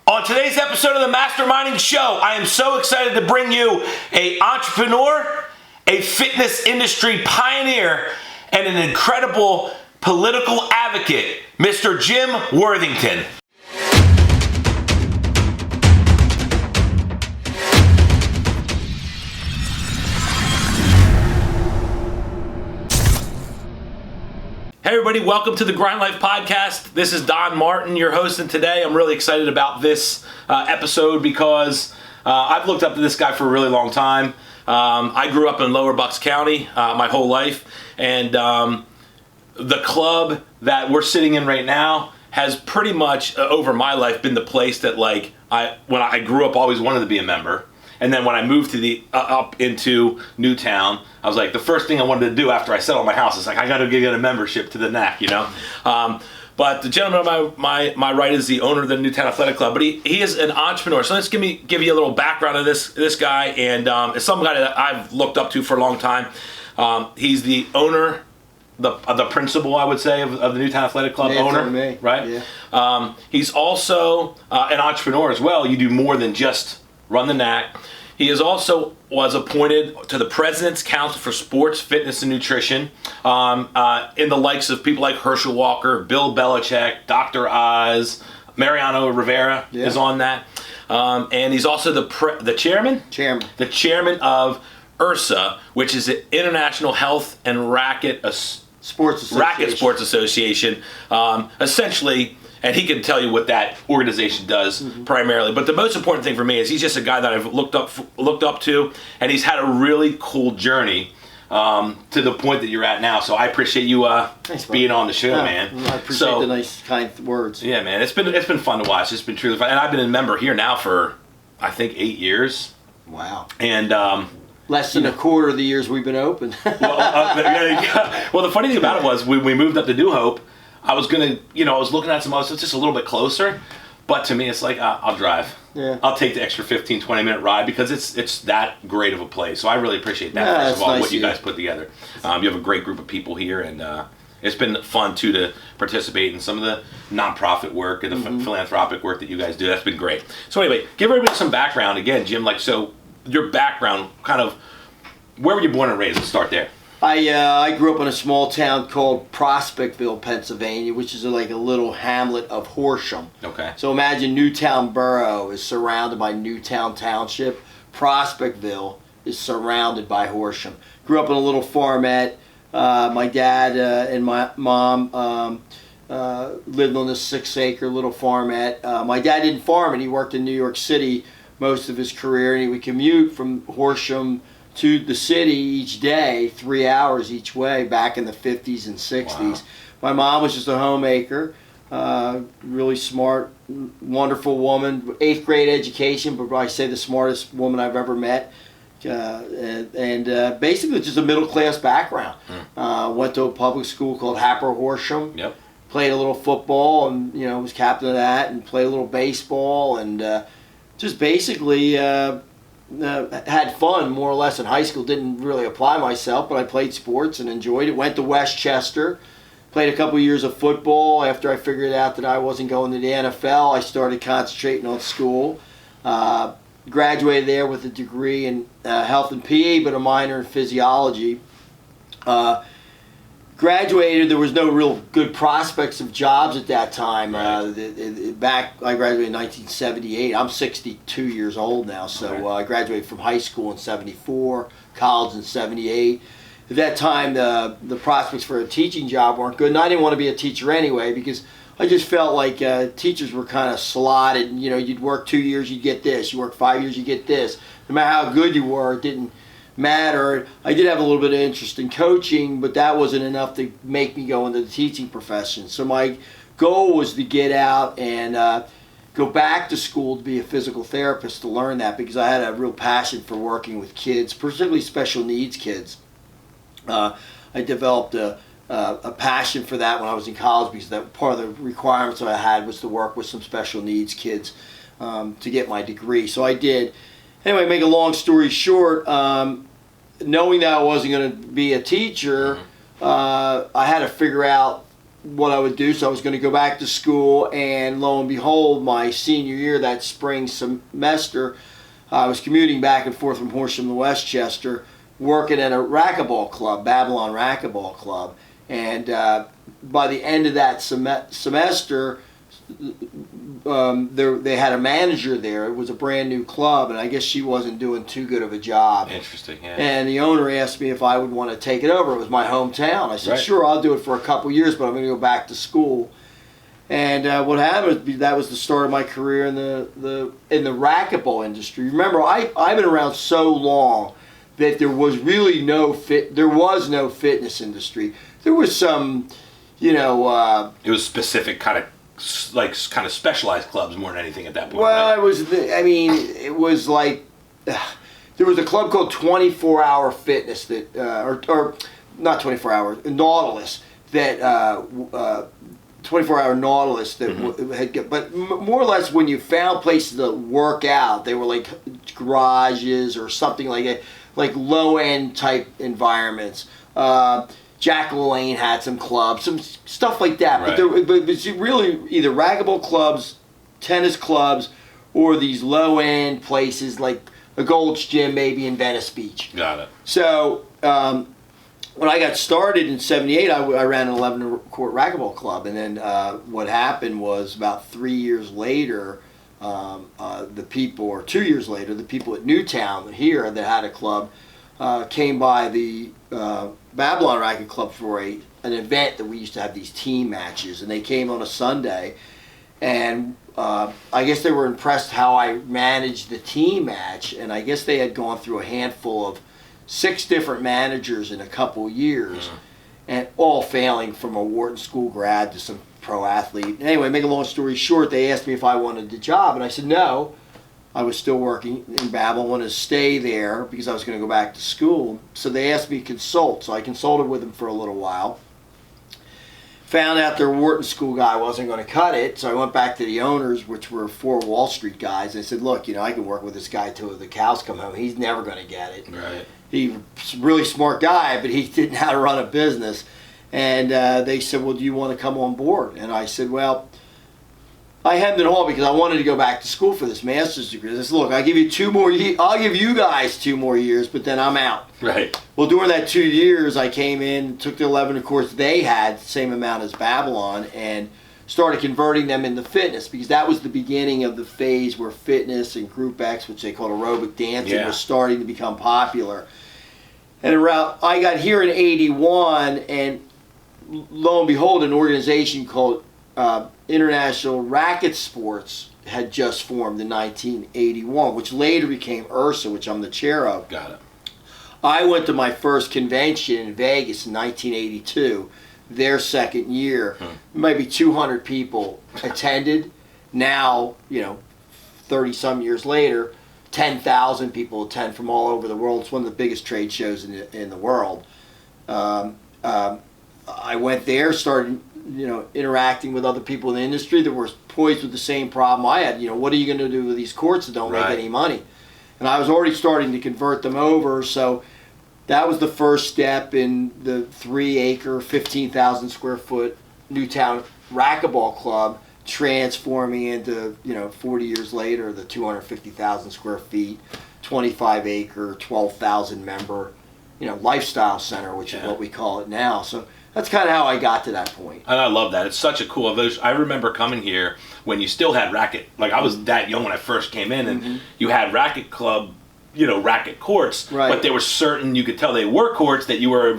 On today's episode of the Masterminding Show, I am so excited to bring you an entrepreneur, a fitness industry pioneer, and an incredible political advocate, Mr. Jim Worthington. Hey everybody, welcome to the Grynd Life podcast. This is Don Martin, your host, and today I'm really excited about this episode because I've looked up to this guy for a really long time. I grew up in Lower Bucks County my whole life, and the club that we're sitting in right now has pretty much over my life been the place that when I grew up always wanted to be a member. And then when I moved to up into Newtown, I was like, the first thing I wanted to do after I settled my house is I got to get a membership to the NAC, you know. But the gentleman on my right is the owner of the Newtown Athletic Club, but he is an entrepreneur. So let's give you a little background of this guy, and it's some guy that I've looked up to for a long time. He's the owner, the principal, I would say, of the Newtown Athletic Club owner, right? Yeah. He's also an entrepreneur as well. You do more than just run the NAC. He was appointed to the President's Council for Sports, Fitness, and Nutrition in the likes of people like Herschel Walker, Bill Belichick, Dr. Oz, Mariano Rivera is on that. And he's also the chairman? The chairman of IHRSA, which is the International Health and Racquet Sports Association. Essentially, and he can tell you what that organization does primarily. But the most important thing for me is he's just a guy that I've looked up to, and he's had a really cool journey to the point that you're at now. So I appreciate you being on the show, man. I appreciate the nice, kind words. Yeah, man. It's been fun to watch. It's been truly fun. And I've been a member here now for, I think, 8 years. Wow. And less than a quarter of the years we've been open. Well, the funny thing about it was when we moved up to New Hope, I was looking at some others, it's just a little bit closer, but to me it's like, I'll drive. Yeah. I'll take the extra 15, 20-minute ride because it's that great of a place. So I really appreciate that, first of all, what you guys put together. You have a great group of people here, and it's been fun, too, to participate in some of the nonprofit work and the philanthropic work that you guys do. That's been great. So anyway, give everybody some background again, Jim. So your background, kind of, where were you born and raised? Let's start there. I grew up in a small town called Prospectville, Pennsylvania, which is like a little hamlet of Horsham. Okay. So imagine Newtown Borough is surrounded by Newtown Township. Prospectville is surrounded by Horsham. Grew up in a little farmette. My dad and my mom lived on this 6-acre little farmette. My dad didn't farm it. He worked in New York City most of his career, and he would commute from Horsham to the city each day, 3 hours each way, back in the 50s and 60s. Wow. My mom was just a homemaker, really smart, wonderful woman, 8th grade education, but I say the smartest woman I've ever met, and basically just a middle class background. Went to a public school called Happer Horsham. Yep. Played a little football, and was captain of that, and played a little baseball, and just basically had fun more or less in high school. Didn't really apply myself, but I played sports and enjoyed it. Went to Westchester, played a couple years of football. After I figured out that I wasn't going to the NFL, I started concentrating on school. Graduated there with a degree in health and PE, but a minor in physiology. Graduated, there was no real good prospects of jobs at that time. Right. I graduated in 1978. I'm 62 years old now, so I graduated from high school in 74, college in 78. At that time, the prospects for a teaching job weren't good, and I didn't want to be a teacher anyway because I just felt like teachers were kind of slotted. You'd work 2 years, you'd get this. You work 5 years, you get this. No matter how good you were, it didn't matter. I did have a little bit of interest in coaching, but that wasn't enough to make me go into the teaching profession. So my goal was to get out and go back to school to be a physical therapist to learn that, because I had a real passion for working with kids, particularly special needs kids. I developed a passion for that when I was in college, because that part of the requirements that I had was to work with some special needs kids to get my degree. So I did. Anyway, make a long story short, knowing that I wasn't going to be a teacher, I had to figure out what I would do. So I was going to go back to school, and lo and behold, my senior year, that spring semester, I was commuting back and forth from Horsham to Westchester, working at a racquetball club, Babylon Racquetball Club. And by the end of that semester, they had a manager there. It was a brand new club, and I guess she wasn't doing too good of a job. Interesting, yeah. And the owner asked me if I would want to take it over. It was my hometown. I said, sure, I'll do it for a couple years, but I'm going to go back to school. And what happened was that was the start of my career in the racquetball industry. Remember, I've been around so long that there was really no fitness industry. There was some, it was specific kind of specialized clubs more than anything at that point. Well, right? it was like there was a club called 24 Hour Fitness that, or not 24 Hour, Nautilus that 24 Hour Nautilus that had, but more or less when you found places to work out, they were like garages or something like that, like low end type environments. Jack LaLanne had some clubs, some stuff like that. Right. But it's really either racquetball clubs, tennis clubs, or these low-end places like a Gold's Gym maybe in Venice Beach. Got it. So when I got started in '78, I ran an 11-court racquetball club. And then what happened was about 3 years later, 2 years later, the people at Newtown here that had a club came by the Babylon Racquet Club for an event that we used to have these team matches, and they came on a Sunday, and I guess they were impressed how I managed the team match, and I guess they had gone through a handful of 6 different managers in a couple years, and all failing from a Wharton School grad to some pro athlete. Anyway, make a long story short, they asked me if I wanted the job, and I said no. I was still working in Babylon, wanted to stay there because I was going to go back to school. So they asked me to consult. So I consulted with them for a little while. Found out their Wharton School guy wasn't going to cut it. So I went back to the owners, which were 4 Wall Street guys. I said, look, I can work with this guy till the cows come home. He's never going to get it. Right. He's a really smart guy, but he didn't know how to run a business. And they said, well, do you want to come on board? And I said, well, I hemmed and hawed because I wanted to go back to school for this master's degree. I said, look, I'll give you 2 more years. I'll give you guys 2 more years, but then I'm out. Right. Well, during that 2 years, I came in, took the 11 course they had, the same amount as Babylon, and started converting them into fitness because that was the beginning of the phase where fitness and Group X, which they called aerobic dancing, was starting to become popular. And I got here in '81, and lo and behold, an organization called International Racquet Sports had just formed in 1981, which later became IHRSA, which I'm the chair of. Got it. I went to my first convention in Vegas in 1982, their second year. Maybe 200 people attended. Now, 30-some years later, 10,000 people attend from all over the world. It's one of the biggest trade shows in the world. I went there, started interacting with other people in the industry that were poised with the same problem I had. What are you going to do with these courts that don't make any money? And I was already starting to convert them over, so that was the first step in the 3-acre, 15,000 square foot Newtown Racquetball Club, transforming into, 40 years later, the 250,000 square feet, 25-acre, 12,000 member, lifestyle center, which is what we call it now. So that's kind of how I got to that point. And I love that. It's such a cool evolution. I remember coming here when you still had racket. Like, I was that young when I first came in, and you had Racquet Club, racket courts, but there were certain, you could tell they were courts that you were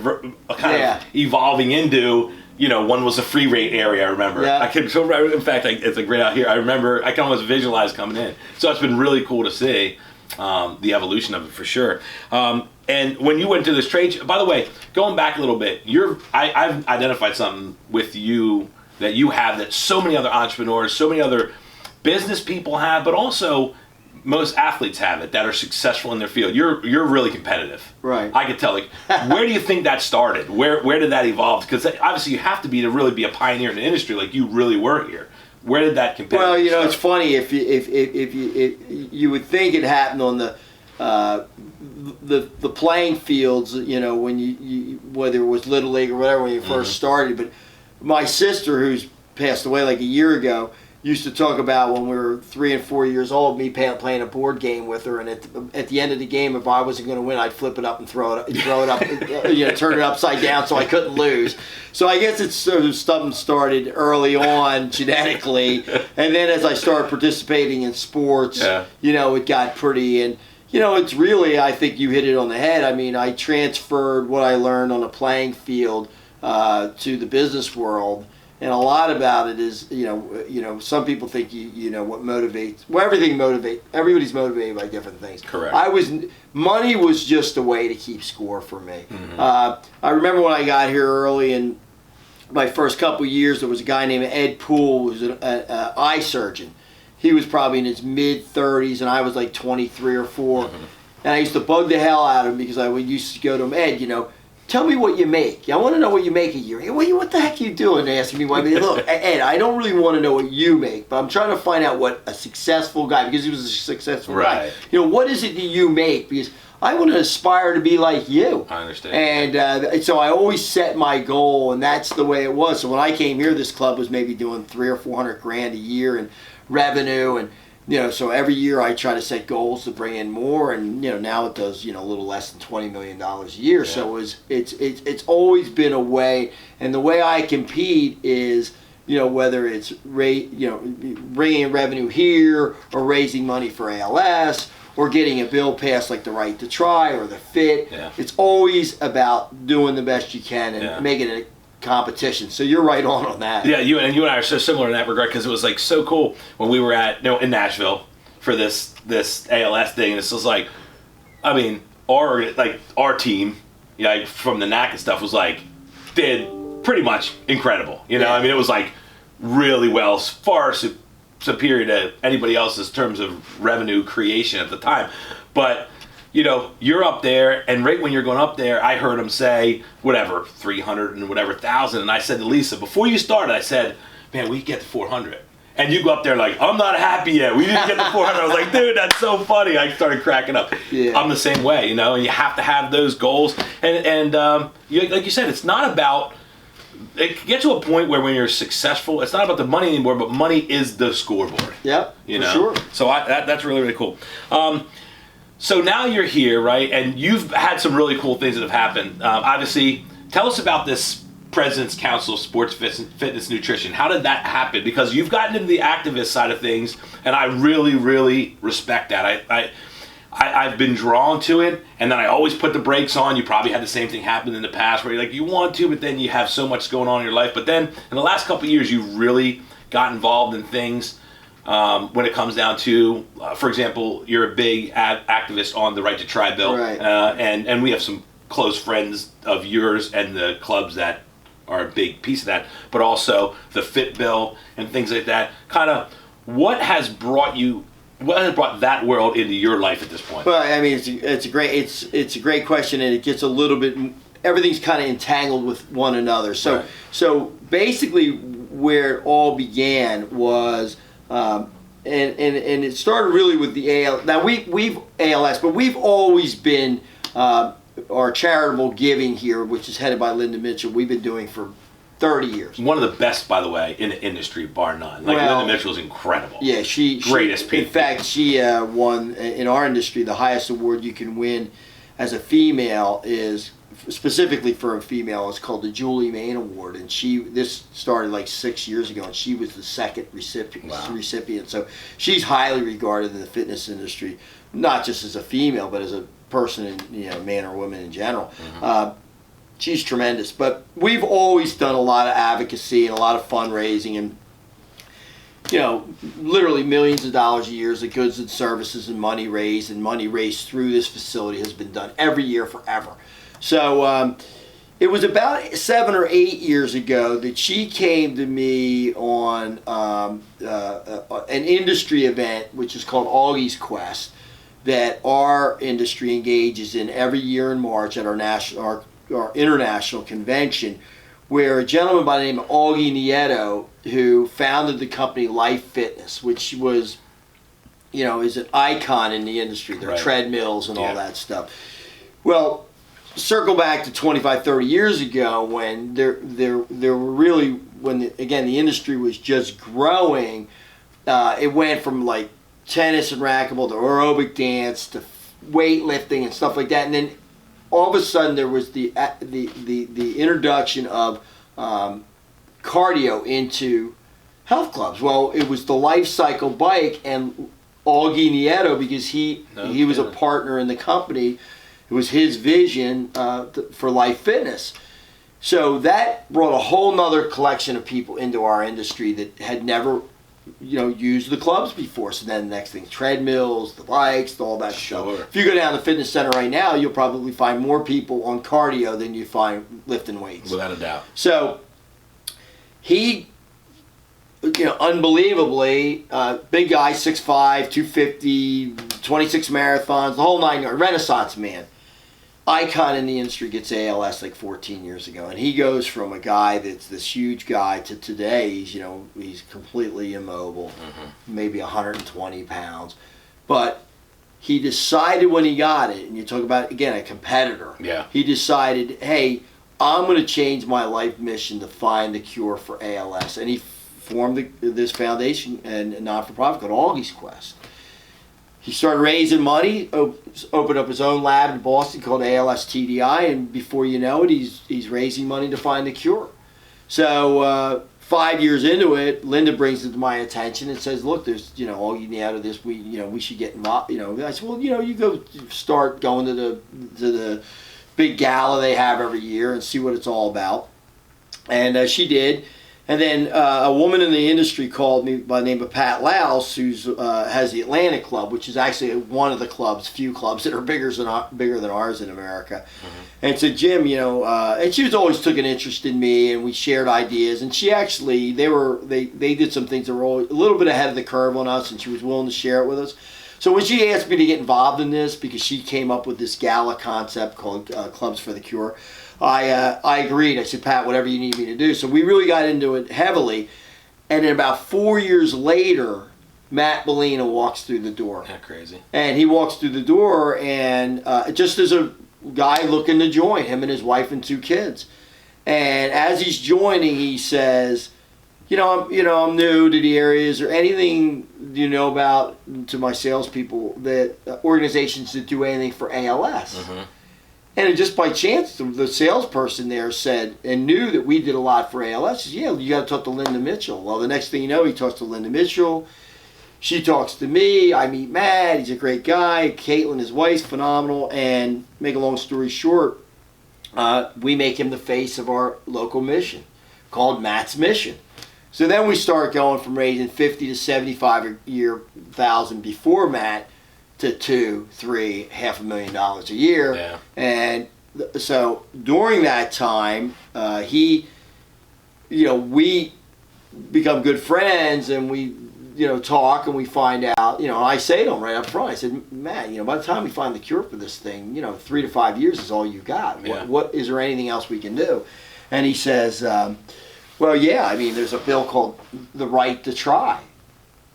kind of evolving into. One was a free rate area, I remember. I can, in fact, it's like right out here. I remember, I can almost visualize coming in. So it's been really cool to see the evolution of it for sure. And when you went to this trade show, by the way, going back a little bit, I've identified something with you that you have that so many other entrepreneurs, so many other business people have, but also most athletes have it that are successful in their field. You're really competitive. Right. I could tell. Like, where do you think that started? Where did that evolve? Because obviously you have to be to really be a pioneer in the industry, like you really were here. Where did that competitive? Well, start? it's funny if you would think it happened on the playing fields, when you whether it was Little League or whatever when you first started, but my sister, who's passed away like a year ago, used to talk about when we were 3 and 4 years old, me playing a board game with her, and at the end of the game, if I wasn't going to win, I'd flip it up and throw it up, turn it upside down so I couldn't lose. So I guess it's sort of something started early on genetically, and then as I started participating in sports, it got pretty, and it's really, I think you hit it on the head. I mean, I transferred what I learned on the playing field to the business world. And a lot about it is, some people think what motivates. Well, everybody's motivated by different things. Correct. Money was just a way to keep score for me. Mm-hmm. I remember when I got here early in my first couple of years, there was a guy named Ed Poole, who was an eye surgeon. He was probably in his mid-30s, and I was like 23 or 4. Mm-hmm. And I used to bug the hell out of him because I used to go to him, Ed, tell me what you make. I want to know what you make a year. Hey, what the heck are you doing? They asking me why. Look, Ed, I don't really want to know what you make, but I'm trying to find out what a successful guy, because he was a successful guy. What is it that you make? Because I want to aspire to be like you. I understand. And so I always set my goal, and that's the way it was. So when I came here, this club was maybe doing $300,000 or $400,000 a year in revenue, and so every year I try to set goals to bring in more, and now it does a little less than $20 million a year. Yeah. So it's always been a way, and the way I compete is whether it's bringing in revenue here or raising money for ALS or getting a bill passed like the Right to Try or the PHIT. Yeah. It's always about doing the best you can and making it competition. So you're right on that. Yeah, you and I are so similar in that regard, because it was like so cool when we were at in Nashville for this ALS thing. And this was like, I mean, our team, from the NAC and stuff, was like did pretty much incredible. I mean, it was like really well, far superior to anybody else's terms of revenue creation at the time. But you're up there, and right when you're going up there, I heard him say, 300 and whatever thousand. And I said to Lisa, before you started, I said, man, we get to 400. And you go up there like, I'm not happy yet. We didn't get to 400. I was like, dude, that's so funny. I started cracking up. Yeah. I'm the same way, and you have to have those goals. And like you said, it's not about, it gets to a point where when you're successful, it's not about the money anymore, but money is the scoreboard. Yep, for sure. So that's really, really cool. So now you're here, right? And you've had some really cool things that have happened. Obviously, tell us about this President's Council of Sports Fitness Nutrition. How did that happen? Because you've gotten into the activist side of things, and I really, really respect that. I've been drawn to it, and then I always put the brakes on. You probably had the same thing happen in the past where you're like, you want to, but then you have so much going on in your life. But then in the last couple of years, you really got involved in things. When it comes down to, for example, you're a big activist on the Right to Try bill, right. And we have some close friends of yours and the clubs that are a big piece of that, but also the PHIT bill and things like that. Kind of, what has brought that world into your life at this point? Well, I mean, it's a great question, and it gets a little bit. Everything's kind of entangled with one another. So basically, where it all began was. And it started really with the ALS. Now we've ALS, but we've always been our charitable giving here, which is headed by Linda Mitchell. We've been doing for 30 years. One of the best, by the way, in the industry, bar none. Linda Mitchell's incredible. Yeah, greatest people. In fact, she won in our industry the highest award you can win as a female is. Specifically for a female, it's called the Julie Main Award, and this started like 6 years ago, and she was the second recipient. So she's highly regarded in the fitness industry, not just as a female, but as a person, man or woman in general. Mm-hmm. She's tremendous. But we've always done a lot of advocacy and a lot of fundraising, and literally millions of dollars a year of goods and services and money raised through this facility has been done every year forever. So it was about 7 or 8 years ago that she came to me on an industry event, which is called Augie's Quest, that our industry engages in every year in March at our international convention, where a gentleman by the name of Augie Nieto, who founded the company Lyfe Fitness, which was, is an icon in the industry. There are treadmills and all that stuff. Well, circle back to 25, 30 years ago when there really again, the industry was just growing. It went from like tennis and racquetball to aerobic dance to weightlifting and stuff like that, and then all of a sudden there was the introduction of cardio into health clubs. Well, it was the Life Cycle bike and Augie Nieto, because he was a partner in the company. It was his vision for Life Fitness. So that brought a whole nother collection of people into our industry that had never, used the clubs before. So then the next thing, treadmills, the bikes, all that stuff. If you go down to the fitness center right now, you'll probably find more people on cardio than you find lifting weights. Without a doubt. So he, unbelievably, big guy, 6'5", 250, 26 marathons, the whole 9 yards, Renaissance man. Icon in the industry, gets ALS like 14 years ago, and he goes from a guy that's this huge guy to today he's completely immobile, maybe 120 pounds, but he decided when he got it, and you talk about, again, a competitor. Yeah. He decided, hey, I'm going to change my life mission to find the cure for ALS, and he formed this foundation and not-for-profit called Augie's Quest. He started raising money, opened up his own lab in Boston called ALS TDI, and before you know it, he's raising money to find the cure. So 5 years into it, Linda brings it to my attention and says, "Look, there's Augie Nieto, this we should get involved." I said, "Well, you go start going to the big gala they have every year and see what it's all about." And she did. And then a woman in the industry called me by the name of Pat Louse, who has the Athletic Club, which is actually one of the few clubs that are bigger than ours in America. And said, "Jim, and she was always took an interest in me, and we shared ideas. And she actually, they did some things that were a little bit ahead of the curve on us, and she was willing to share it with us. So when she asked me to get involved in this, because she came up with this gala concept called Clubs for the Cure, I agreed. I said, "Pat, whatever you need me to do." So we really got into it heavily. And then about 4 years later, Matt Bellina walks through the door. Isn't that crazy? And he walks through the door, and just as a guy looking to join, him and his wife and 2 kids. And as he's joining, he says, I'm new to the area. Is there anything about, to my salespeople, that organizations that do anything for ALS? And just by chance, the salesperson there said, and knew that we did a lot for ALS. Says, "Yeah, you got to talk to Linda Mitchell." Well, the next thing you know, he talks to Linda Mitchell. She talks to me. I meet Matt. He's a great guy. Caitlin, his wife, phenomenal. And make a long story short, we make him the face of our local mission, called Matt's Mission. So then we start going from raising 50 to 75,000 before Matt, to $2, $3, $500,000 a year. Yeah. And so during that time, we become good friends, and we, talk, and we find out, I say to him right up front, I said, "Matt, by the time we find the cure for this thing, 3 to 5 years is all you got. Yeah. What is there anything else we can do?" And he says, "Well, yeah, there's a bill called the Right to Try."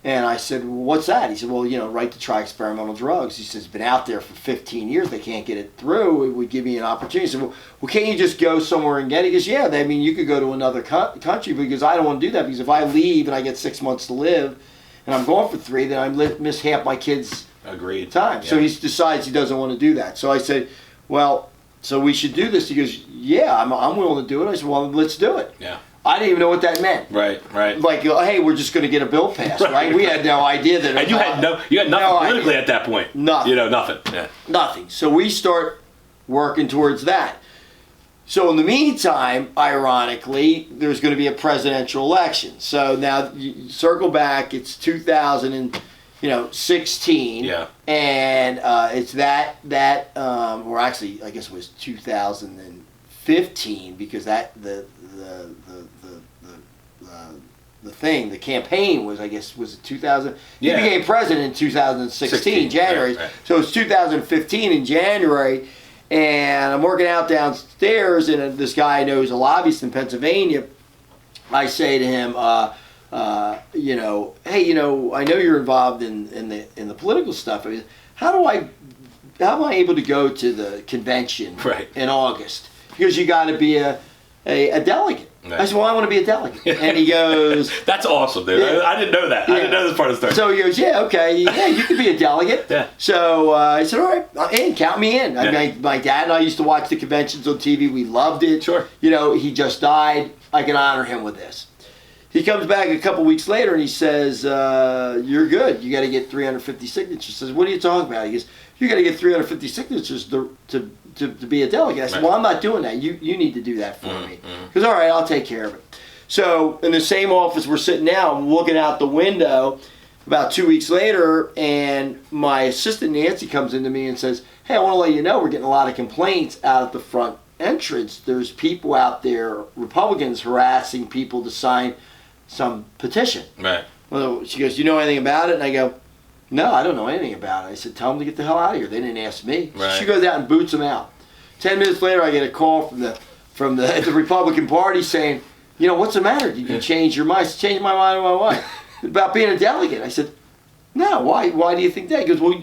And I said, "Well, what's that?" He said, "Well, right to try experimental drugs." He says, "It's been out there for 15 years. They can't get it through. It would give me an opportunity." I said, well, can't you just go somewhere and get it?" He goes, "Yeah, you could go to another country, because I don't want to do that, because if I leave and I get 6 months to live and I'm gone for 3, then I miss half my kids' Agreed. time." Yeah. So he decides he doesn't want to do that. So I said, "Well, so we should do this." He goes, "Yeah, I'm willing to do it." I said, "Well, let's do it." Yeah. I didn't even know what that meant. Right. Like, hey, we're just going to get a bill passed, right? We had no idea that. And you had nothing politically idea. At that point. Nothing. Nothing. Yeah. Nothing. So we start working towards that. So in the meantime, ironically, there's going to be a presidential election. So now you circle back. It's 2016. Yeah. And it's that or actually, I guess it was 2015, because the campaign was 2000. He became president in 2016, January. Right. So it's 2015 in January, and I'm working out downstairs, and this guy I know is a lobbyist in Pennsylvania. I say to him, "Hey, I know you're involved in the political stuff. How am I able to go to the convention Right. in August? Because you got to be a a delegate. Right. I said, well, I want to be a delegate. And he goes, that's awesome, dude. Yeah. I didn't know that. Yeah. I didn't know this part of the story. So he goes, yeah, okay, yeah, you can be a delegate. Yeah. So I said, all right, I'm in, count me in. I Yeah. mean, my dad and I used to watch the conventions on TV. We loved it. Sure. You know, he just died. I can honor him with this. He comes back a couple weeks later and he says, you're good. You got to get 350 signatures. I says, what are you talking about? He goes, you got to get 350 signatures to be a delegate. I said, Right. well, I'm not doing that. You need to do that for me. Mm-hmm. He goes, all right, I'll take care of it. So in the same office we're sitting now, I'm looking out the window about 2 weeks later, and my assistant Nancy comes into me and says, hey, I want to let you know we're getting a lot of complaints out at the front entrance. There's people out there, Republicans, harassing people to sign some petition. Right. Well, she goes, do you know anything about it? And I go, no, I don't know anything about it. I said, tell them to get the hell out of here. They didn't ask me. Right. She goes out and boots them out. 10 minutes later, I get a call from the Republican Party saying, you know, what's the matter? Did you change your mind? I said, change my mind about what? About being a delegate. I said, no, why do you think that? He goes, well,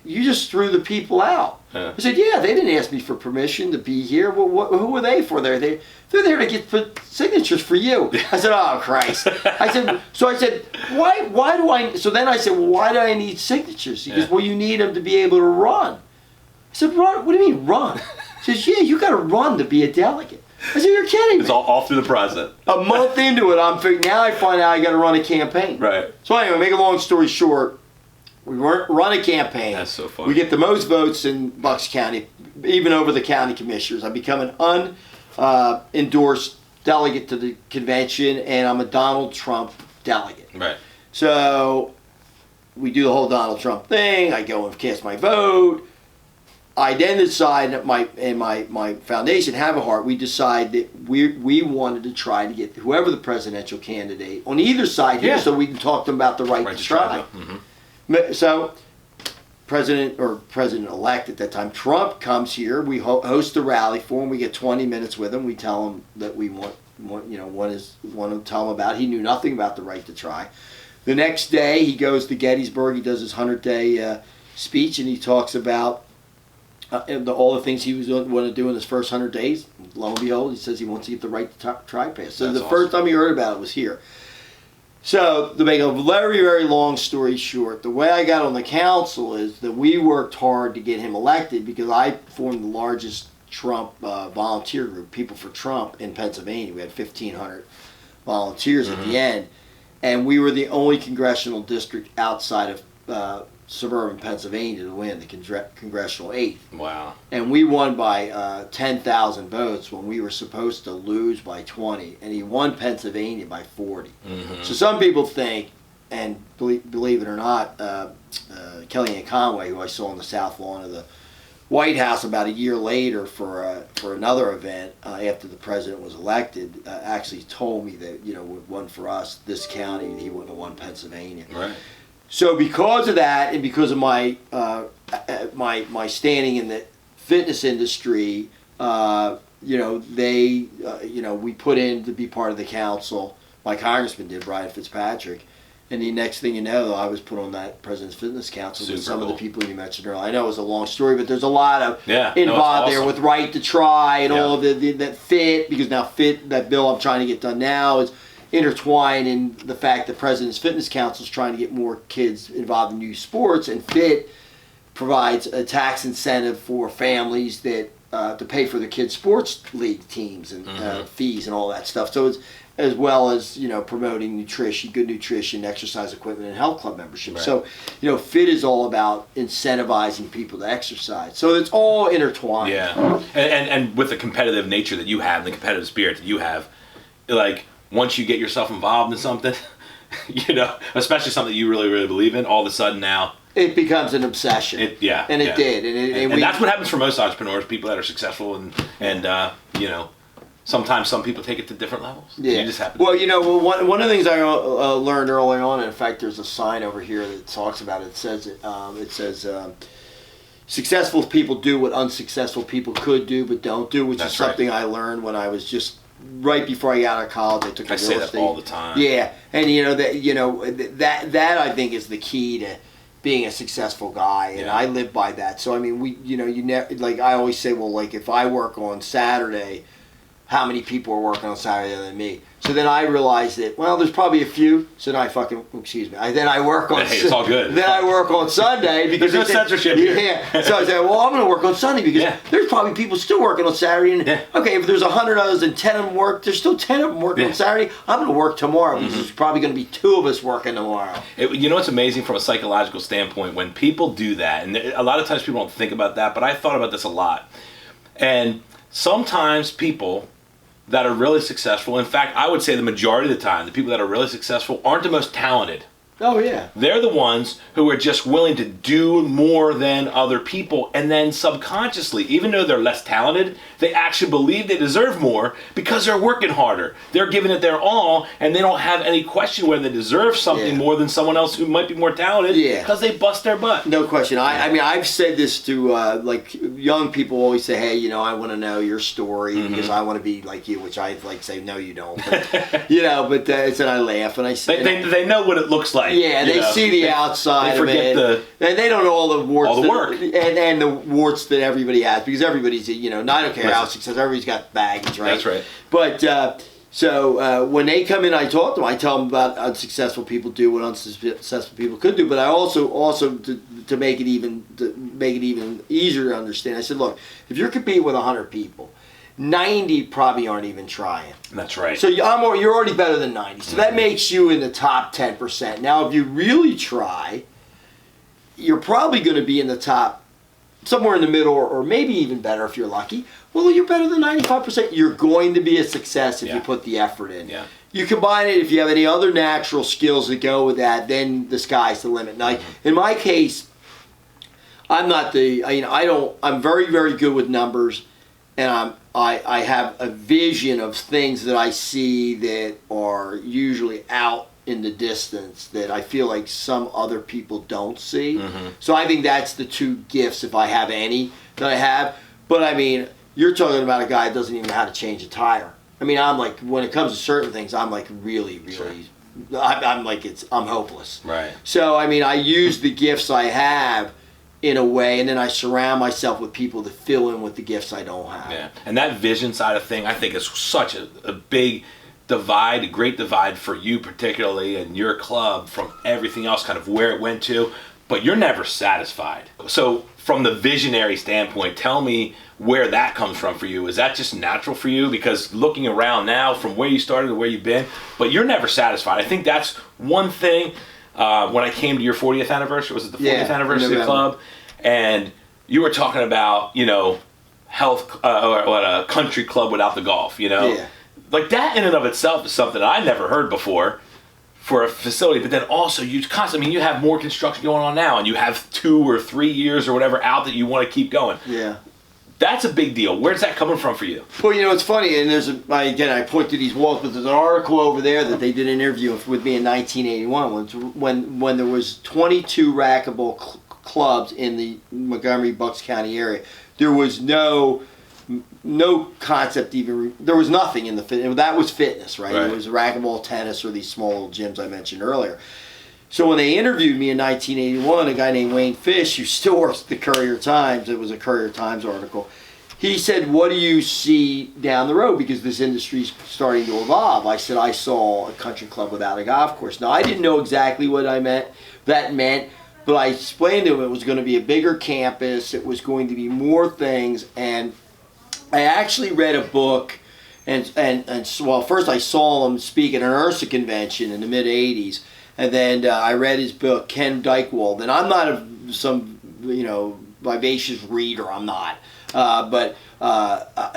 you just threw the people out. Yeah. I said, yeah, they didn't ask me for permission to be here. Well, who were they for? They're there to get signatures for you. I said, oh, Christ. I said, why do I, so then I said, well, why do I need signatures? He goes, well, you need them to be able to run. I said, run? What do you mean run? He says, yeah, you got to run to be a delegate. I said, you're kidding me. It's all through the process. A month into it, now I find out I got to run a campaign. Right. So anyway, make a long story short, we run a campaign. That's so funny. We get the most votes in Bucks County, even over the county commissioners. I become an unendorsed delegate to the convention, and I'm a Donald Trump delegate. Right. So we do the whole Donald Trump thing. I go and cast my vote. I then decide that my foundation, Have a Heart, we decide that we wanted to try to get whoever the presidential candidate on either side here, so we can talk to them about the right to try. Mm-hmm. So President-elect at that time, Trump comes here. We host a rally for him. We get 20 minutes with him. We tell him that we want to tell him about. He knew nothing about the right to try. The next day, he goes to Gettysburg. He does his 100-day speech, and he talks about all the things he was going to do in his first 100 days. Lo and behold, he says he wants to get the right to try pass. So the first time he heard about it was here. So to make a very, very long story short, the way I got on the council is that we worked hard to get him elected because I formed the largest Trump volunteer group, People for Trump, in Pennsylvania. We had 1,500 volunteers at the end. And we were the only congressional district outside of suburban Pennsylvania to win the congressional 8th. Wow. And we won by 10,000 votes when we were supposed to lose by 20. And he won Pennsylvania by 40. Mm-hmm. So some people think, and believe it or not, Kellyanne Conway, who I saw on the South Lawn of the White House about a year later for another event after the president was elected, actually told me that, would won for us, this county, he wouldn't have won Pennsylvania. Right. So because of that, and because of my my standing in the fitness industry, we put in to be part of the council. My congressman did, Brian Fitzpatrick, and the next thing you know, I was put on that President's Fitness Council with some of the people you mentioned earlier. I know it was a long story, but there's a lot of involved there with Right to Try and all of that PHIT, because now PHIT, that bill I'm trying to get done now, is intertwined in the fact that President's Fitness Council is trying to get more kids involved in youth sports, and PHIT provides a tax incentive for families that to pay for their kids' sports league teams and fees and all that stuff. So it's as well as promoting nutrition, good nutrition, exercise equipment, and health club membership. Right. So PHIT is all about incentivizing people to exercise. So it's all intertwined. Yeah, and with the competitive nature that you have, the competitive spirit that you have, like, once you get yourself involved in something, especially something you really, really believe in, all of a sudden now it becomes an obsession. It did, and that's what happens for most entrepreneurs, people that are successful, and sometimes some people take it to different levels. Yeah. You just have to. Well, one of the things I learned early on, and in fact, there's a sign over here that talks about it. It says. Successful people do what unsuccessful people could do but don't do, which is something I learned when I was just right before I got out of college. I took a real estate. I say that all the time. Yeah, and that I think is the key to being a successful guy, and I live by that. So I mean, you never, like I always say, well, like if I work on Saturday, how many people are working on Saturday other than me. So then I realized that, well, there's probably a few. So then I then I work on. Hey, it's all good. Then I work on Sunday because there's no censorship here. Yeah. So I said, well, I'm going to work on Sunday because there's probably people still working on Saturday. And okay, if there's 100 others and 10 of them work, there's still 10 of them working on Saturday. I'm going to work tomorrow because there's probably going to be 2 of us working tomorrow. You know what's amazing from a psychological standpoint when people do that, and a lot of times people don't think about that, but I thought about this a lot. And sometimes people that are really successful, in fact, I would say the majority of the time, the people that are really successful aren't the most talented. Oh, yeah. They're the ones who are just willing to do more than other people, and then subconsciously, even though they're less talented, they actually believe they deserve more because they're working harder. They're giving it their all, and they don't have any question whether they deserve something more than someone else who might be more talented because they bust their butt. No question. I mean, I've said this to, like, young people always say, hey, you know, I want to know your story because I want to be like you, which I like say, no, you don't. But, you know, but and I laugh, and I say... They know what it looks like. Yeah, they see the outside of it, and they don't know all the warts, and the warts that everybody has, because everybody's, you know, I don't care how successful, everybody's got baggage, right? That's right. But so when they come in, I talk to them. I tell them about unsuccessful people do what unsuccessful people could do, but I also to make it even easier to understand. I said, look, if you're competing with 100 people, 90 probably aren't even trying. That's right. So you're already better than 90. So that makes you in the top 10%. Now, if you really try, you're probably going to be in the top, somewhere in the middle, or maybe even better if you're lucky. Well, you're better than 95%. You're going to be a success if you put the effort in. Yeah. You combine it, if you have any other natural skills that go with that, then the sky's the limit. Now, in my case, I'm very, very good with numbers, and I have a vision of things that I see that are usually out in the distance that I feel like some other people don't see. So I think that's the 2 gifts, if I have any, that I have. But I mean, you're talking about a guy that doesn't even know how to change a tire. I mean, I'm like, when it comes to certain things, I'm like really, really, I'm hopeless. Right. So I mean, I use the gifts I have in a way, and then I surround myself with people to fill in with the gifts I don't have. Yeah, and that vision side of thing, I think, is such a big divide, a great divide for you particularly and your club from everything else, kind of where it went to, but you're never satisfied. So from the visionary standpoint, tell me where that comes from for you. Is that just natural for you? Because looking around now from where you started to where you've been, but you're never satisfied. I think that's one thing. When I came to your 40th anniversary, was it the 40th anniversary of the club? And you were talking about, you know, health, or a country club without the golf, you know? Yeah. Like that in and of itself is something I never heard before for a facility, but then also you constantly, I mean, you have more construction going on now, and you have 2 or 3 years or whatever out that you want to keep going. Yeah. That's a big deal. Where's that coming from for you? Well, you know, it's funny, and I point to these walls, but there's an article over there that they did an interview with me in 1981 when there was 22 racquetball clubs in the Montgomery, Bucks County area. There was no concept even, there was nothing in the fitness. That was fitness, right? It was racquetball, tennis, or these small little gyms I mentioned earlier. So when they interviewed me in 1981, a guy named Wayne Fish, who still works at the Courier Times, it was a Courier Times article, he said, what do you see down the road? Because this industry's starting to evolve. I said, I saw a country club without a golf course. Now, I didn't know exactly what that meant, but I explained to him it was going to be a bigger campus, it was going to be more things, and I actually read a book, and well, first I saw him speak at an IHRSA convention in the mid-'80s, and then I read his book, Ken Dykewald, and I'm not some vivacious reader, I'm not, but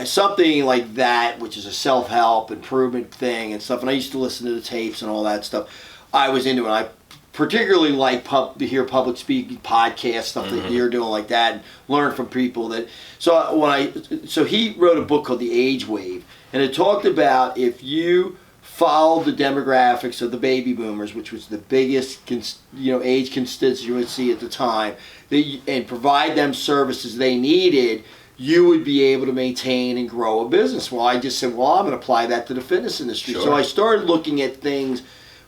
something like that, which is a self-help improvement thing and stuff, and I used to listen to the tapes and all that stuff. I was into it. I particularly like to hear public speaking podcasts, stuff that you're doing like that, and learn from people that. So he wrote a book called The Age Wave, and it talked about if you follow the demographics of the baby boomers, which was the biggest age constituency at the time, and provide them services they needed, you would be able to maintain and grow a business. Well, I just said, well, I'm going to apply that to the fitness industry. Sure. So I started looking at things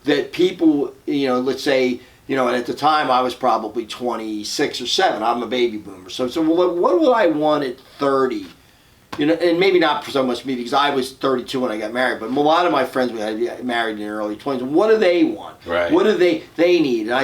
that people, let's say, and at the time I was probably 26 or 7. I'm a baby boomer. So what would I want at 30 and maybe not so much me because I was 32 when I got married, but a lot of my friends we had married in their early 20s. What do they want? Right. What do they need? And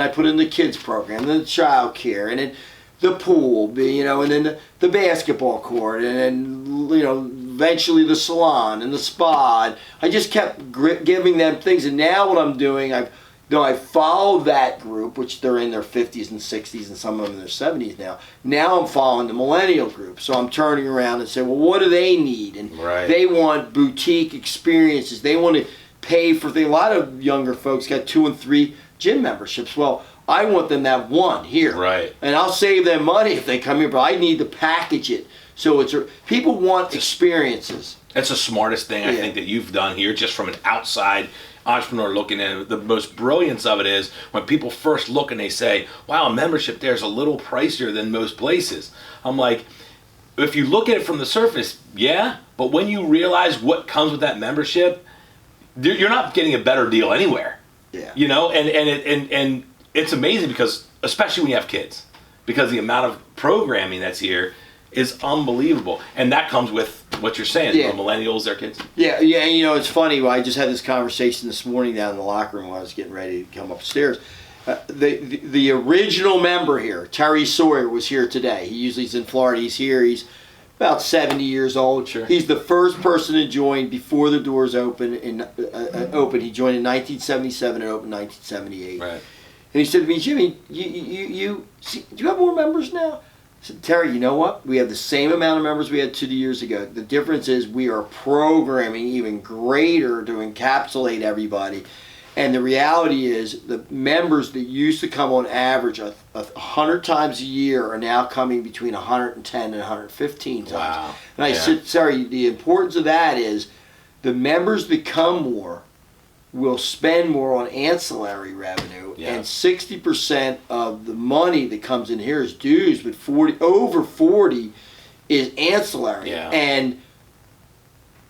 I put in the kids program, then the child care, and then the pool, and then the basketball court, and then eventually the salon and the spa. And I just kept giving them things, and now what I'm doing, I follow that group, which they're in their 50s and 60s, and some of them in their 70s now. Now I'm following the millennial group, so I'm turning around and saying, well, what do they need? And they want boutique experiences. They want to pay for things. A lot of younger folks got 2 and 3 gym memberships. Well, I want them to have 1 here. Right. And I'll save them money if they come here, but I need to package it. So people want experiences. That's the smartest thing I think that you've done here, just from an outside entrepreneur looking in. The most brilliance of it is when people first look and they say, wow, a membership there is a little pricier than most places. I'm like, if you look at it from the surface, yeah, but when you realize what comes with that membership, you're not getting a better deal anywhere. Yeah. And it's amazing because, especially when you have kids, because the amount of programming that's here is unbelievable. And that comes with what you're saying, the millennials, their kids. Yeah, and it's funny, I just had this conversation this morning down in the locker room when I was getting ready to come upstairs. The original member here, Terry Sawyer, was here today. He's in Florida. He's here. He's about 70 years old. Sure. He's the first person to join before the doors opened. He joined in 1977 and opened in 1978. Right. And he said to me, Jimmy, do you have more members now? I said, Terry, you know what? We have the same amount of members we had 2 years ago. The difference is we are programming even greater to encapsulate everybody. And the reality is the members that used to come on average 100 times a year are now coming between 110 and 115 times. Wow. And I said, Terry, the importance of that is the members that come more will spend more on ancillary revenue, and 60% of the money that comes in here is dues, but over 40 is ancillary. Yeah. And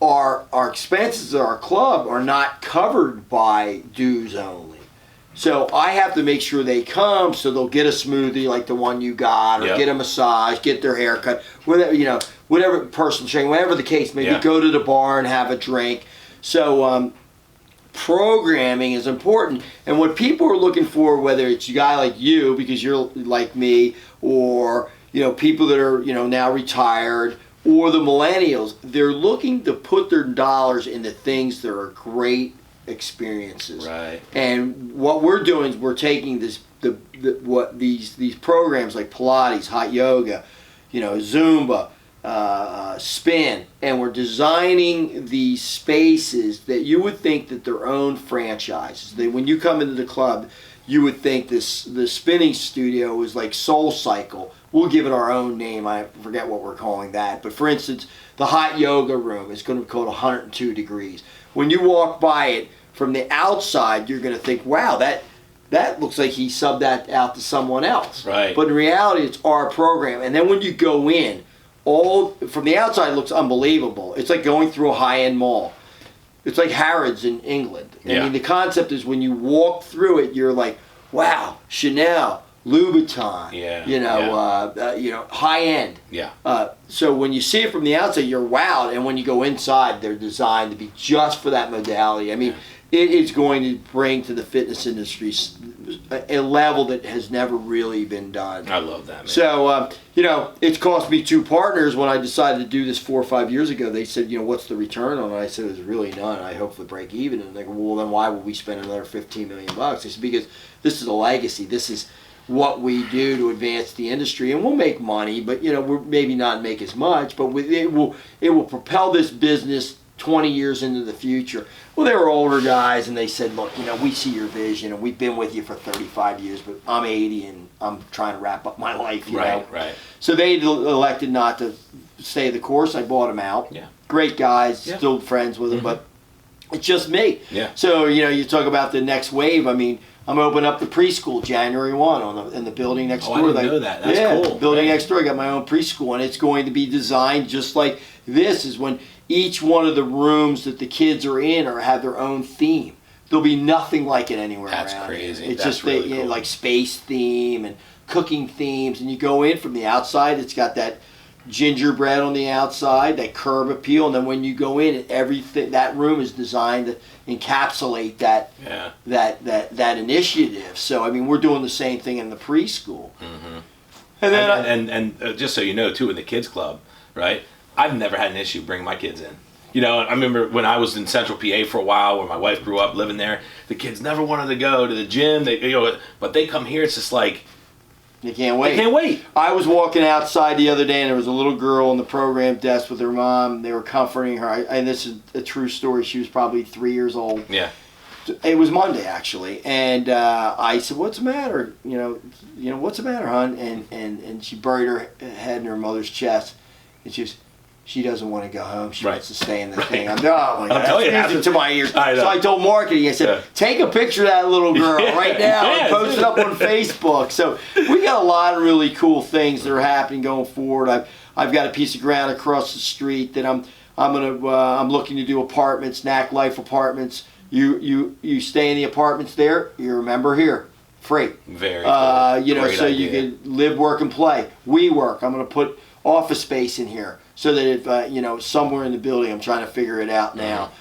our expenses at our club are not covered by dues only. So I have to make sure they come, so they'll get a smoothie like the one you got, or get a massage, get their hair cut, whatever personal training, whatever the case, maybe go to the bar and have a drink. So programming is important, and what people are looking for, whether it's a guy like you because you're like me, or people that are now retired, or the millennials, they're looking to put their dollars into things that are great experiences. Right. And what we're doing is we're taking these programs like Pilates, hot yoga, Zumba, spin, and we're designing these spaces that you would think that they're own franchises. When you come into the club, you would think the spinning studio is like Soul Cycle. We'll give it our own name. I forget what we're calling that. But for instance, the hot yoga room is going to be called 102 degrees. When you walk by it from the outside, you're going to think, wow, that looks like he subbed that out to someone else. Right. But in reality, it's our program. And then when you go in, from the outside, it looks unbelievable. It's like going through a high-end mall. It's like Harrods in England. I mean, the concept is when you walk through it, you're like, wow, Chanel, Louboutin, high-end. Yeah. So when you see it from the outside, you're wowed. And when you go inside, they're designed to be just for that modality. I mean, it is going to bring to the fitness industry a level that has never really been done. I love that, man. So, it's cost me 2 partners when I decided to do this 4 or 5 years ago. They said, what's the return on it? I said, there's really none. I hopefully break even. And they go, well, then why would we spend another $15 million? I said, because this is a legacy. This is what we do to advance the industry. And we'll make money, but, we'll maybe not make as much, but it will propel this business 20 years into the future. Well, they were older guys, and they said, look, we see your vision, and we've been with you for 35 years, but I'm 80, and I'm trying to wrap up my life, Right. So they elected not to stay the course. I bought them out. Yeah. Great guys, still friends with them, but it's just me. Yeah. So, you talk about the next wave. I mean, I'm opening up the preschool January 1 in the building next door. I didn't know that. That's cool. Building next door. I got my own preschool, and it's going to be designed just like this. Is when each one of the rooms that the kids are in have their own theme. There'll be nothing like it anywhere around. That's crazy. It's That's just really cool. like space theme and cooking themes, and you go in from the outside. It's got that gingerbread on the outside, that curb appeal, and then when you go in, everything, that room is designed to encapsulate that initiative. So I mean, we're doing the same thing in the preschool. Mm-hmm. And then and just so you know too, in the kids club, right? I've never had an issue bringing my kids in. You know, I remember when I was in Central PA for a while, where my wife grew up living there. The kids never wanted to go to the gym. But they come here. It's just like they can't wait. They can't wait. I was walking outside the other day, and there was a little girl on the program desk with her mom. They were comforting her, and this is a true story. She was probably 3 years old. Yeah. It was Monday actually, and I said, "What's the matter? You know, what's the matter, hon?" And she buried her head in her mother's chest, and she doesn't want to go home. She wants to stay in the thing. I'm oh my God, that's music to my ears. So I told marketing, I said, take a picture of that little girl right now and post it up on Facebook. So we got a lot of really cool things that are happening going forward. I've got a piece of ground across the street that I'm looking to do apartments, Lyfe apartments. You stay in the apartments there. You're a member here, free. Very cool. Great so idea. You can live, work, and play. We work. I'm going to put office space in here. So that if somewhere in the building, I'm trying to figure it out now.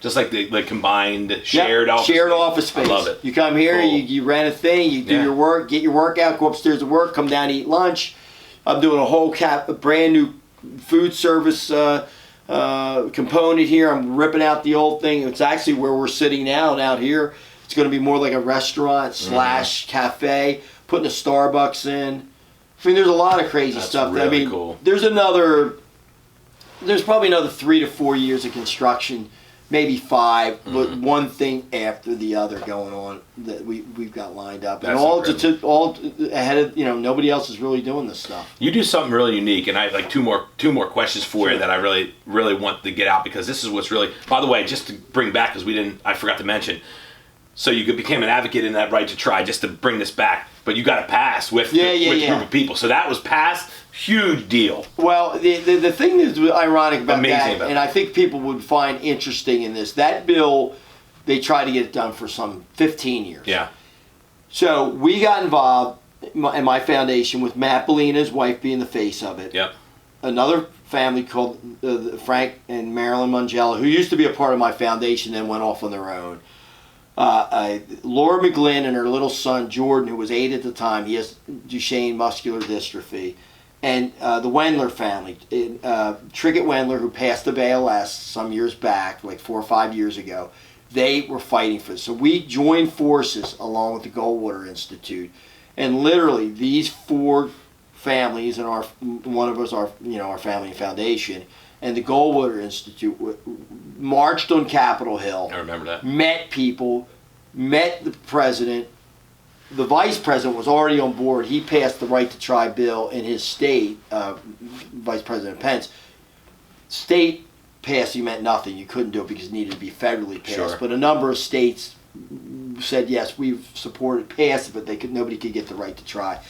Just like the combined shared office space. I love it. You come here, cool. you rent a thing, you do your work, get your workout, go upstairs to work, come down, eat lunch. I'm doing a whole brand new food service component here. I'm ripping out the old thing. It's actually where we're sitting now, and out here, it's going to be more like a restaurant / cafe. Putting a Starbucks in. I mean, there's a lot of crazy stuff. Really cool. There's probably another 3 to 4 years of construction, maybe 5, but one thing after the other going on that we've got lined up. That's and all ahead of, nobody else is really doing this stuff. You do something really unique, and I have like two more questions for you that I really, really want to get out, because this is what's really, by the way, just to bring back, because I forgot to mention, so you became an advocate in that right to try, just to bring this back. But you got to pass with the group of people. So that was passed. Huge deal. Well, the thing that's ironic about that, and I think people would find interesting in this, that bill, they tried to get it done for some 15 years. Yeah. So we got involved in my foundation with Matt Bellina, his wife, being the face of it. Yep. Another family called Frank and Marilyn Mangella, who used to be a part of my foundation, then went off on their own. Laura McGlynn and her little son Jordan, who was 8 at the time, he has Duchenne muscular dystrophy, and the Wendler family, Triggett Wendler, who passed of ALS some years back, like 4 or 5 years ago. They were fighting for this, so we joined forces along with the Goldwater Institute, and literally these 4 families, and one of us, our family and foundation, and the Goldwater Institute marched on Capitol Hill. I remember that. Met people, met the president. The vice president was already on board. He passed the right to try bill in his state, Vice President Pence. State passing meant nothing. You couldn't do it because it needed to be federally passed. Sure. But a number of states said, yes, we've supported, passed it, but nobody could get the right to try.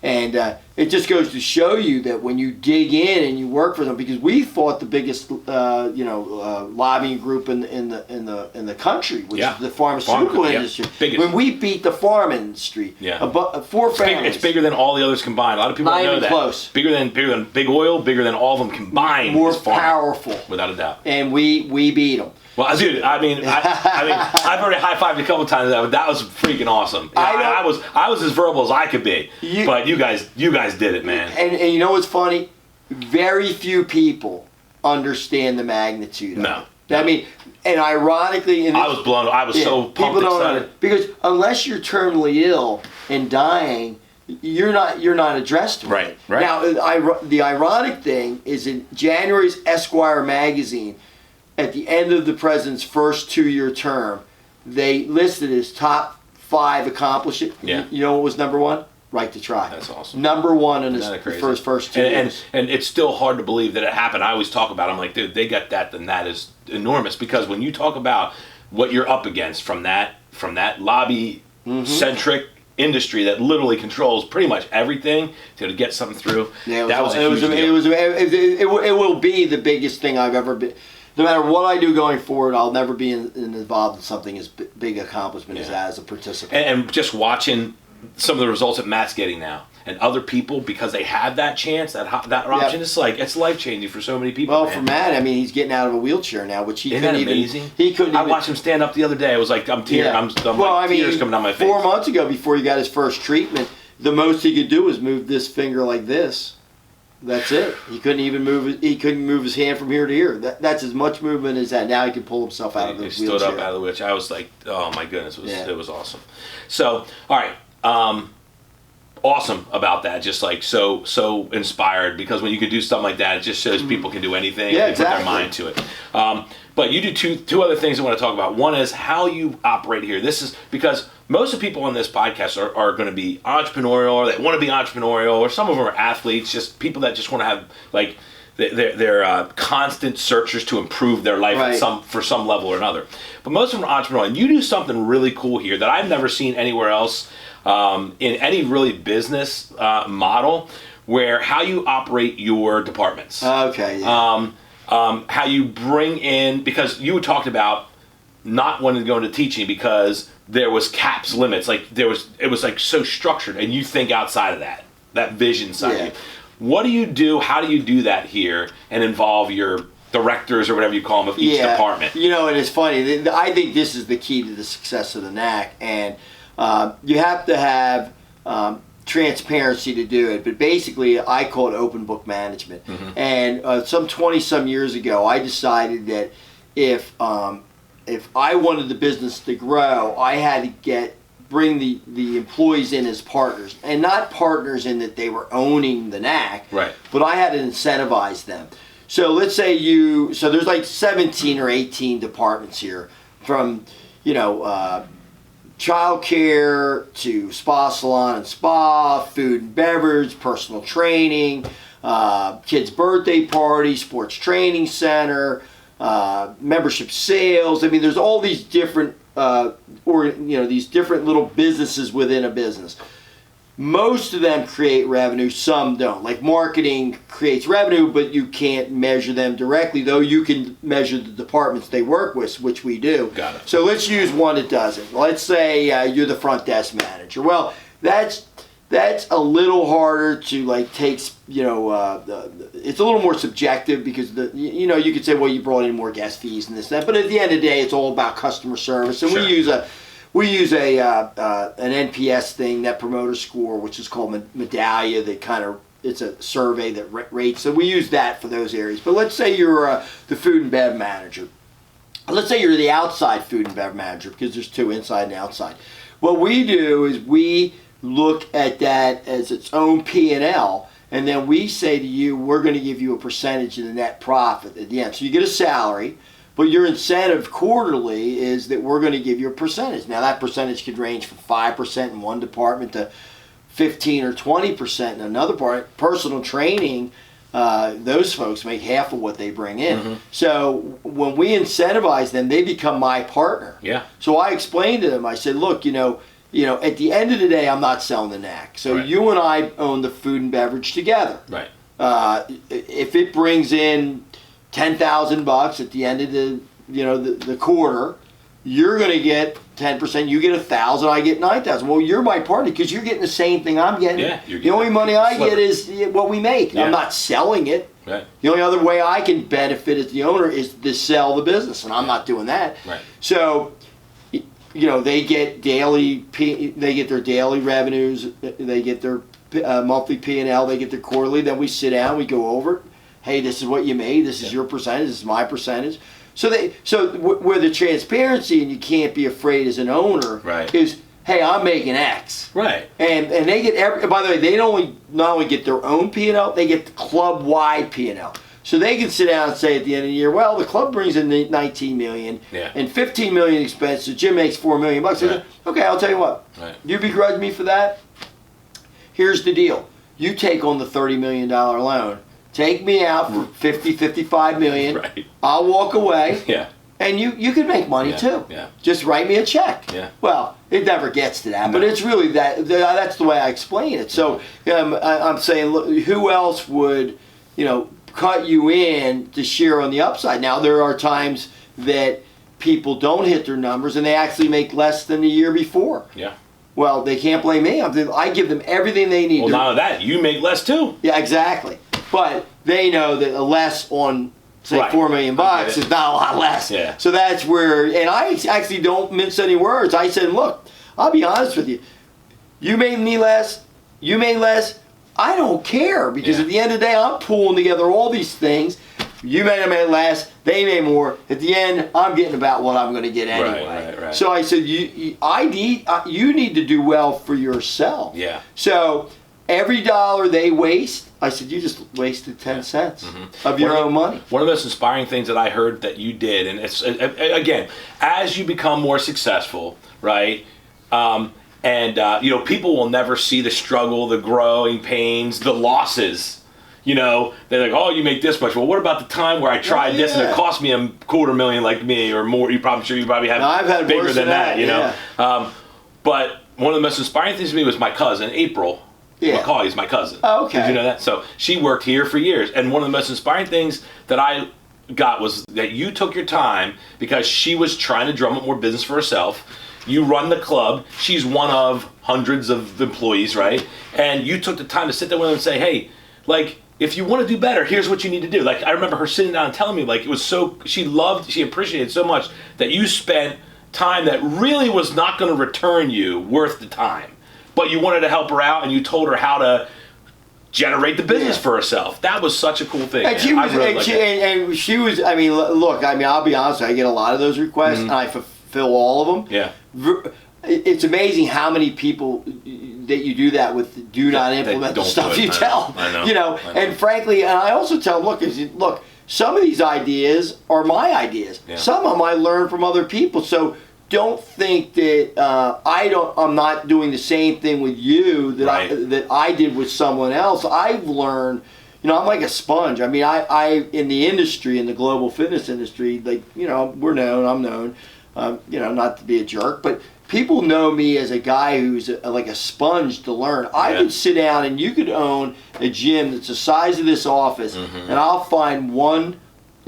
And it just goes to show you that when you dig in and you work for them, because we fought the biggest, lobbying group in the country, which is the pharmaceutical industry. Biggest. When we beat the farm industry, 4 families. It's bigger than all the others combined. A lot of people don't know that. Close. Bigger than big oil. Bigger than all of them combined. More powerful, without a doubt. And we beat them. Well, dude, I've already high-fived a couple times. That was freaking awesome. I was as verbal as I could be. But you guys did it, man. And you know what's funny? Very few people understand the magnitude of it. I mean, and ironically, I was blown. I was so pumped. People don't understand, because unless you're terminally ill and dying, you're not addressed with it. Right. Now, the ironic thing is, in January's Esquire magazine, at the end of the president's first 2-year term, they listed his top 5 accomplishments. Yeah. You know what was number 1? Right to try. That's awesome. Number 1 in his first 2 years. And it's still hard to believe that it happened. I always talk about it. I'm like, dude, they got that, then that is enormous. Because when you talk about what you're up against from that lobby-centric industry that literally controls pretty much everything to get something through, that was a huge deal. It will be the biggest thing I've ever been. No matter what I do going forward, I'll never be involved in something as big accomplishment as that, as a participant. And just watching some of the results that Matt's getting now, and other people, because they have that chance, that option, it's life changing for so many people. Well, man. for Matt, I mean, he's getting out of a wheelchair now, which he Isn't couldn't that amazing? even. He couldn't. I watched him stand up the other day. I was like, I'm tearing. Yeah. Tears coming down my face. 4 months ago, before he got his first treatment, the most he could do was move this finger like this. That's it. He couldn't even move. He couldn't move his hand from here to here. That's as much movement as that. Now he can pull himself out of the wheelchair. He stood up out of the wheelchair. I was like, oh my goodness, it was awesome. So, all right. Awesome about that, just like so inspired, because when you can do something like that, it just shows people can do anything. Yeah, and put their mind to it. But you do two other things I want to talk about. One is how you operate here. This is because most of the people on this podcast are going to be entrepreneurial, or they want to be entrepreneurial, or some of them are athletes, just people that just want to have like they're constant searchers to improve their life right. for some level or another. But most of them are entrepreneurial, and you do something really cool here that I've never seen anywhere else. In any really business model, where how you operate your departments. Okay. Yeah. How you bring in, because you talked about not wanting to go into teaching because there was caps, limits, like it was like so structured, and you think outside of that vision side of you. What do you do? How do you do that here and involve your directors or whatever you call them of each department? You know, and it's funny. I think this is the key to the success of the NAC, and you have to have transparency to do it, but basically I call it open book management. Mm-hmm. And some 20-some years ago, I decided that if I wanted the business to grow, I had to bring the employees in as partners, and not partners in that they were owning the NAC, right? But I had to incentivize them. So let's say so there's like 17 or 18 departments here, from child care to spa salon and spa, food and beverage, personal training, kids' birthday party, sports training center, membership sales. I mean, there's all these different, these different little businesses within a business. Most of them create revenue, some don't. Like marketing creates revenue, but you can't measure them directly, though you can measure the departments they work with, which we do. Got it. So let's use one that doesn't. Let's say you're the front desk manager. Well, that's a little harder to like take, it's a little more subjective, because you could say, well, you brought in more guest fees and this and that, but at the end of the day, it's all about customer service. And sure. We use an NPS thing, Net Promoter Score, which is called Medallia. It's a survey that rates. So we use that for those areas. But let's say you're the food and bev manager. Let's say you're the outside food and bev manager, because there's two, inside and outside. What we do is we look at that as its own P&L, and then we say to you, we're going to give you a percentage of the net profit at the end. So you get a salary. But your incentive quarterly is that we're going to give you a percentage. Now that percentage could range from 5% in one department to 15 or 20% in another part. Personal training, those folks make half of what they bring in. Mm-hmm. So when we incentivize them, they become my partner. Yeah. So I explained to them, I said, look, at the end of the day, I'm not selling the NAC. So right. You and I own the food and beverage together. Right. If it brings in $10,000 at the end of the quarter, you're going to get 10%. You get 1,000, I get 9,000. Well, you're my partner because you're getting the same thing I'm getting. Yeah, the only money I get is what we make. Yeah. I'm not selling it. Right. The only other way I can benefit as the owner is to sell the business, and I'm not doing that. Right. So, they get their daily revenues, they get their monthly P&L, they get their quarterly. Then we sit down, we go over it. Hey, this is what you made. This is your percentage. This is my percentage. So where the transparency, and you can't be afraid as an owner, right. is, hey, I'm making X. Right. And they get by the way, they not only get their own P&L, they get the club wide P&L. So they can sit down and say at the end of the year, well, the club brings in $19 million and $15 million expenses. Jim makes $4 million. Right. Okay, I'll tell you what. Right. You begrudge me for that? Here's the deal. You take on the $30 million loan. Take me out for $50, $55 million. Right. I'll walk away. Yeah. And you can make money too. Yeah. Just write me a check. Yeah. Well, it never gets to that, but it's really that's the way I explain it. So I'm saying, look, who else would, cut you in to share on the upside? Now there are times that people don't hit their numbers and they actually make less than the year before. Yeah. Well, they can't blame me. I give them everything they need. Well, not only that, you make less too. Yeah, exactly. But they know that a less on, say, Right. $4 million is not a lot less. Yeah. So that's where, and I actually don't mince any words. I said, look, I'll be honest with you. You made me less. You made less. I don't care, because at the end of the day, I'm pulling together all these things. You made them less. They made more. At the end, I'm getting about what I'm going to get anyway. Right. So I said, you need to do well for yourself. Yeah. So every dollar they waste, I said, you just wasted 10 cents of your own money. One of the most inspiring things that I heard that you did, and it's, again, as you become more successful, right? People will never see the struggle, the growing pains, the losses. They're like, oh, you make this much. Well, what about the time where I tried this and it cost me $250,000 like me, or more? You probably have I've had bigger worse than that, yeah. But one of the most inspiring things to me was my cousin, April McCauley is my cousin. Oh, okay. Did you know that? So she worked here for years. And one of the most inspiring things that I got was that you took your time, because she was trying to drum up more business for herself. You run the club. She's one of hundreds of employees, right? And you took the time to sit there with them and say, hey, like, if you want to do better, here's what you need to do. Like, I remember her sitting down and telling me, like, it was so, she appreciated so much that you spent time that really was not going to return you worth the time. But you wanted to help her out, and you told her how to generate the business for herself. That was such a cool thing. And she was, I mean, look, I'll be honest, I get a lot of those requests, and I fulfill all of them. Yeah. It's amazing how many people that you do that with do not implement the stuff you tell. I know. And frankly, and I also tell them, look, some of these ideas are my ideas. Yeah. Some of them I learned from other people. So don't think that I'm not doing the same thing with you that I did with someone else. I've learned. I'm like a sponge. I mean, I in the industry, in the global fitness industry, like, we're known, I'm known, not to be a jerk, but people know me as a guy who's like a sponge to learn. I could sit down and you could own a gym that's the size of this office, and I'll find one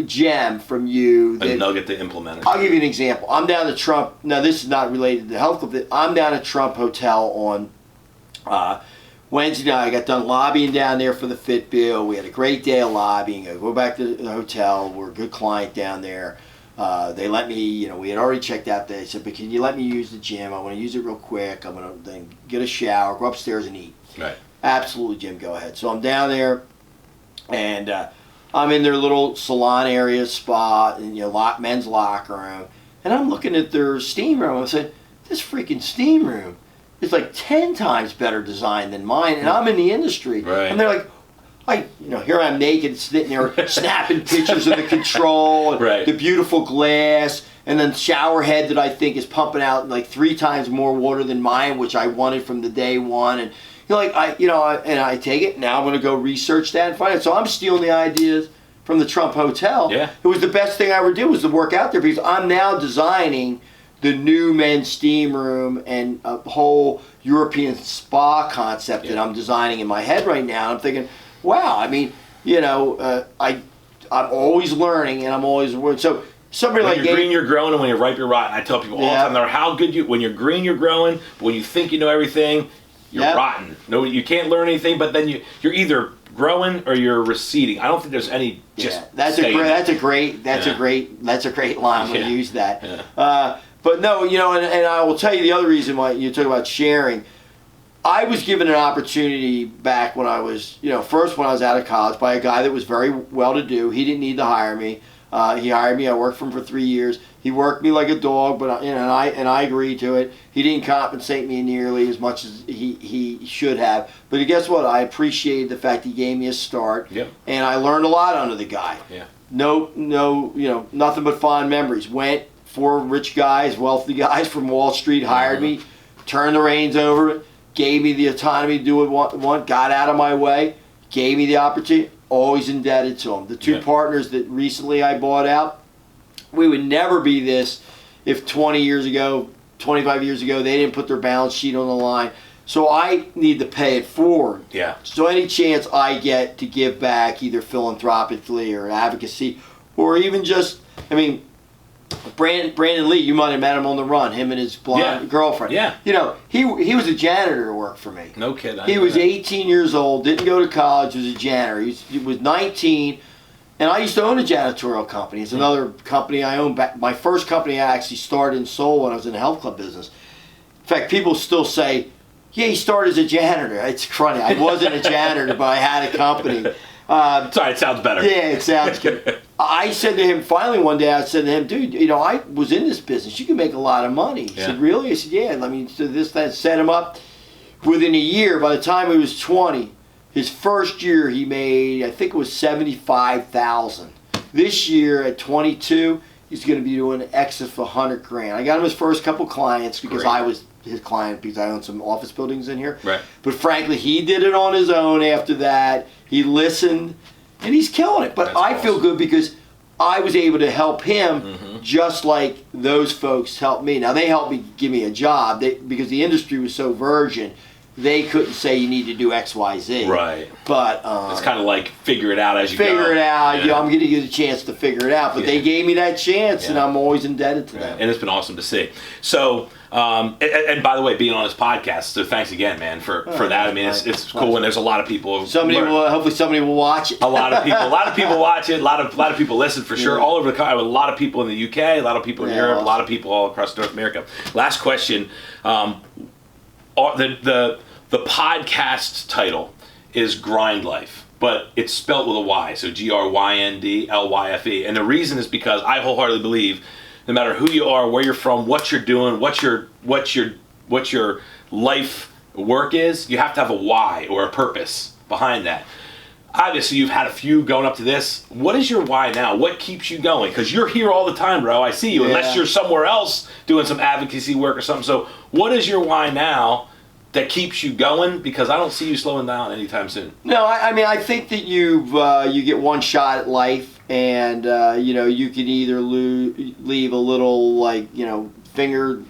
gem from you. A nugget to implement it. I'll give you an example. I'm down at Trump. Now, this is not related to the health club. I'm down at Trump Hotel on Wednesday night. I got done lobbying down there for the PHIT bill. We had a great day of lobbying. I go back to the hotel. We're a good client down there. They let me, we had already checked out. They said, but can you let me use the gym? I want to use it real quick. I'm going to then get a shower, go upstairs and eat. Right. Absolutely, Jim, go ahead. So I'm down there, and I'm in their little salon area, spa, and men's locker room. And I'm looking at their steam room. I'm saying, this freaking steam room is like 10 times better designed than mine, and I'm in the industry. Right. And they're like, here I'm naked, sitting there snapping pictures of the control, and the beautiful glass, and then shower head that I think is pumping out like 3 times more water than mine, which I wanted from the day one. And I take it. Now I'm going to go research that and find it. So I'm stealing the ideas from the Trump Hotel. Yeah. It was the best thing I ever did was to work out there, because I'm now designing the new men's steam room and a whole European spa concept that I'm designing in my head right now. I'm thinking, wow, I mean, I'm always learning, and I'm always working. So somebody when you're green, you're growing, and when you're ripe, you're rotten. I tell people all the time, no matter how good when you're green, you're growing, but when you think you know everything, you're rotten. No, you can't learn anything, but then you're either growing or you're receding. I don't think there's any that's a great line. I'm going to use that. Yeah. But no, and I will tell you the other reason why you talk about sharing. I was given an opportunity back when I was, first when I was out of college by a guy that was very well-to-do. He didn't need to hire me. He hired me. I worked for him for 3 years. He worked me like a dog, but and I agreed to it. He didn't compensate me nearly as much as he should have. But guess what? I appreciated the fact he gave me a start, and I learned a lot under the guy. Yeah. No, nothing but fond memories. Went 4 rich guys, wealthy guys from Wall Street hired me, turned the reins over, gave me the autonomy to do what I want, got out of my way, gave me the opportunity. Always indebted to them. The 2 partners that recently I bought out, we would never be this if 20 years ago, 25 years ago, they didn't put their balance sheet on the line. So I need to pay it forward. Yeah. So any chance I get to give back, either philanthropically or advocacy, or even just, Brandon Lee, you might have met him on the run. Him and his blonde girlfriend. Yeah. You know, he was a janitor to work for me. No kidding. He was 18 years old, didn't go to college, was a janitor. He was 19, and I used to own a janitorial company. It's another company I own. My first company I actually started and sold when I was in the health club business. In fact, people still say, yeah, he started as a janitor. It's funny. I wasn't a janitor, but I had a company. Sorry, it sounds better. Yeah, it sounds good. I said to him, finally one day, I said to him, dude, you know, I was in this business. You can make a lot of money. He said, really? I said, yeah. I mean, so that set him up. Within a year, by the time he was 20, his first year he made, I think it was $75,000. This year at 22, he's going to be doing excess of $100,000. I got him his first couple clients because I was his client because I own some office buildings in here. Right. But frankly, he did it on his own after that. He listened, and he's killing it. But That's I feel awesome. good because I was able to help him just like those folks helped me. Now, they helped me give me a job because the industry was so virgin. They couldn't say you need to do X, Y, Z. Right. But it's kind of like figure it out as you go. Figure it out. Yeah. You know, I'm going to give you a chance to figure it out. But they gave me that chance, and I'm always indebted to them. And it's been awesome to see. So, and by the way, being on this podcast, so thanks again, man, for that. I mean, it's cool when there's a lot of people. Hopefully somebody will watch it. A lot of people watch it. A lot of people listen for sure. All over the country. A lot of people in the UK. A lot of people in Europe. A lot of people all across North America. Last question. The podcast title is Grynd Lyfe, but it's spelled with a Y, so GRYNDLYFE. And the reason is because I wholeheartedly believe, no matter who you are, where you're from, what you're doing, what your life work is, you have to have a why or a purpose behind that. Obviously, you've had a few going up to this. What is your why now? What keeps you going? Because you're here all the time, bro. I see you, unless you're somewhere else doing some advocacy work or something. So what is your why now that keeps you going? Because I don't see you slowing down anytime soon. No, I mean, I think that you get one shot at life, and you know, you can either leave a little, like, fingernail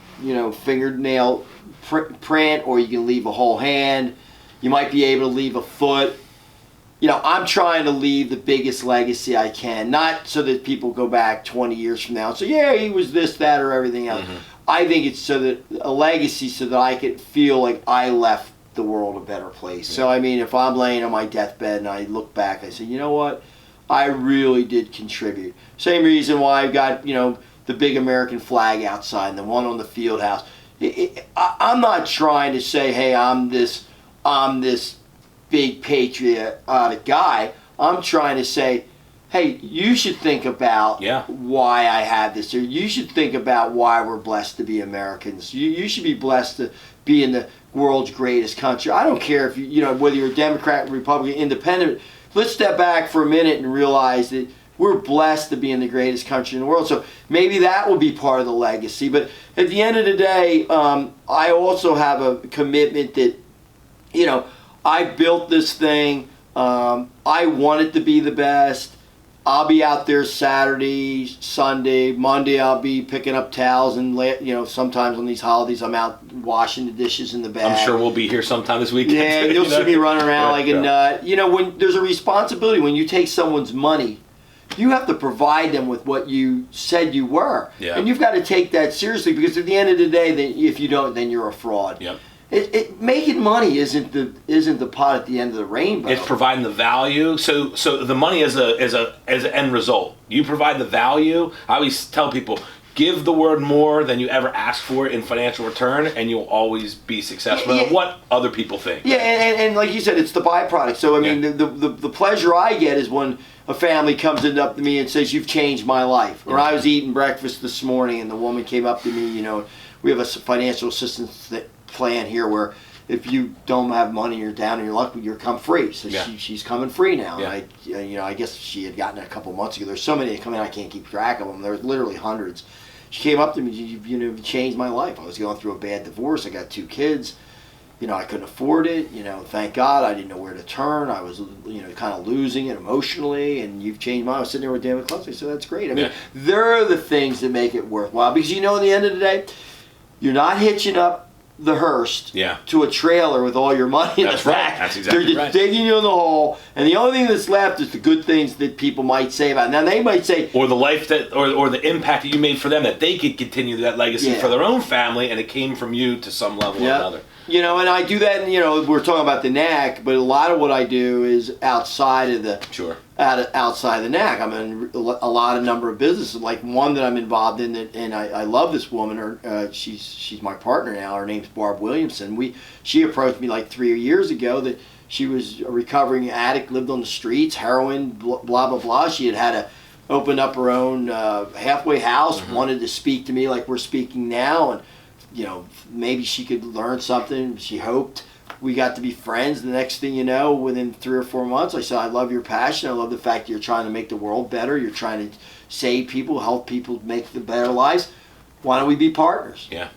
print, or you can leave a whole hand. You might be able to leave a foot. You know, I'm trying to leave the biggest legacy I can, not so that people go back 20 years from now and say, yeah, he was this, that, or everything else. I think it's so that a legacy so that I could feel like I left the world a better place. So, I mean, if I'm laying on my deathbed and I look back, I say, you know what? I really did contribute. Same reason why I've got, the big American flag outside and the one on the field house. I'm not trying to say, hey, I'm this big patriotic guy. I'm trying to say, hey, you should think about why I have this, or you should think about why we're blessed to be Americans. You should be blessed to be in the world's greatest country. I don't care if whether you're a Democrat, Republican, Independent. Let's step back for a minute and realize that we're blessed to be in the greatest country in the world. So maybe that will be part of the legacy. But at the end of the day, I also have a commitment that, I built this thing. I want it to be the best. I'll be out there Saturday, Sunday, Monday. I'll be picking up towels, and sometimes on these holidays I'm out washing the dishes in the bag. I'm sure we'll be here sometime this weekend. Yeah, you'll see me running around like a nut. When there's a responsibility, when you take someone's money, you have to provide them with what you said you were, and you've got to take that seriously, because at the end of the day, if you don't, then you're a fraud. Yep. Making money isn't the pot at the end of the rainbow. It's providing the value. So the money is an end result. You provide the value. I always tell people, give the world more than you ever ask for in financial return, and you'll always be successful. No matter what other people think. Yeah, and like you said, it's the byproduct. So I mean, the pleasure I get is when a family comes up to me and says, "You've changed my life." Or I was eating breakfast this morning, and the woman came up to me. We have a financial assistance plan here where if you don't have money, you're down and you're lucky, you're come free. So she's coming free now. And I guess she had gotten it a couple months ago. There's so many that come in, I can't keep track of them. There's literally hundreds. She came up to me, you changed my life. I was going through a bad divorce. I got 2 kids. I couldn't afford it. Thank God I didn't know where to turn. I was, kind of losing it emotionally, and you've changed my life. I was sitting there with David Clumsy, so that's great. I mean, there are the things that make it worthwhile, because at the end of the day, you're not hitching up the hearse Yeah. to a trailer with all your money in That's the right. back. That's exactly They're just right. digging you in the hole, and the only thing that's left is the good things that people might say about it. Now, they might say, Or the life that, or the impact that you made for them, that they could continue that legacy Yeah. for their own family, and it came from you to some level or another. You know, and I do that, and, you know, we're talking about the NAC, but a lot of what I do is outside of the Sure. outside the NAC. I'm in a lot of number of businesses, like one that I'm involved in, and I love this woman. She's my partner now. Her name's Barb Williamson. She approached me like 3 years ago that she was a recovering addict, lived on the streets, heroin, blah blah blah. She had to open up her own halfway house. Wanted to speak to me like we're speaking now, and you know, maybe she could learn something. She hoped. We got to be friends. The next thing you know, within 3 or 4 months, I said, I love your passion. I love the fact that you're trying to make the world better. You're trying to save people, help people make the better lives. Why don't we be partners? Yeah.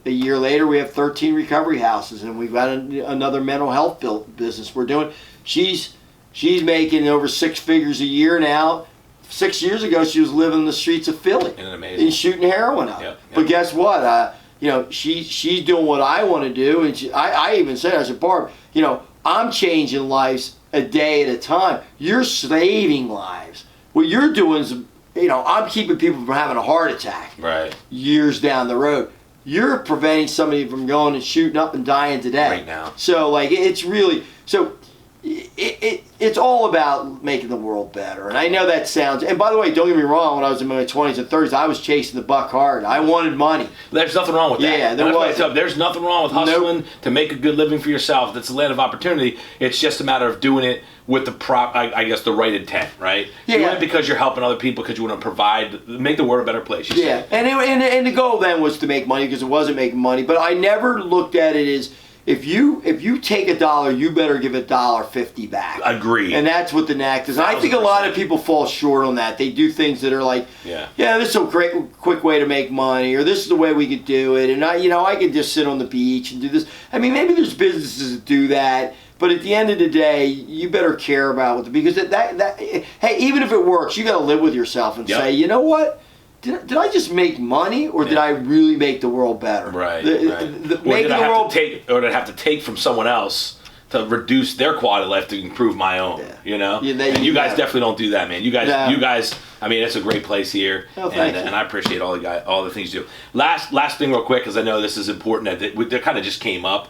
A year later, we have 13 recovery houses, and we've got another mental health business we're doing. She's making over 6 figures a year now. 6 years ago, she was living in the streets of Philly. Isn't it amazing? And shooting heroin up. Yep. But guess what? You know, she's doing what I want to do, and I even said, I said, Barb, you know, I'm changing lives a day at a time. You're saving lives. What you're doing is, you know, I'm keeping people from having a heart attack. Right. Years down the road. You're preventing somebody from going and shooting up and dying today. Right now. So, like, it's really, so it's all about making the world better. And I know that sounds, and by the way, don't get me wrong, when I was in my 20s and 30s, I was chasing the buck hard. I wanted money. There's nothing wrong with that. Yeah, there That's why I was. tell you, there's nothing wrong with hustling to make a good living for yourself. That's a land of opportunity. It's just a matter of doing it with the I guess the right intent, right? Yeah. Doing it because you're helping other people, because you want to provide, make the world a better place. You Yeah, say. and the goal then was to make money, because it wasn't making money. But I never looked at it as, if you take $1, you better give $1.50 back. Agreed. And that's what the NAC does. And I think a lot of people fall short on that. They do things that are like, Yeah. this is a quick way to make money, or this is the way we could do it. And I could just sit on the beach and do this. I mean, maybe there's businesses that do that. But at the end of the day, you better care about it, because hey, even if it works, you got to live with yourself and say, you know what? Did I just make money, or did I really make the world better? Right. Making the world Or did I have to take from someone else to reduce their quality of life to improve my own? Yeah. You know. Yeah, and you guys definitely don't do that, man. You guys. I mean, it's a great place here, Oh, thank you. and I appreciate all the things you do. Last thing, real quick, because I know this is important. That kind of just came up.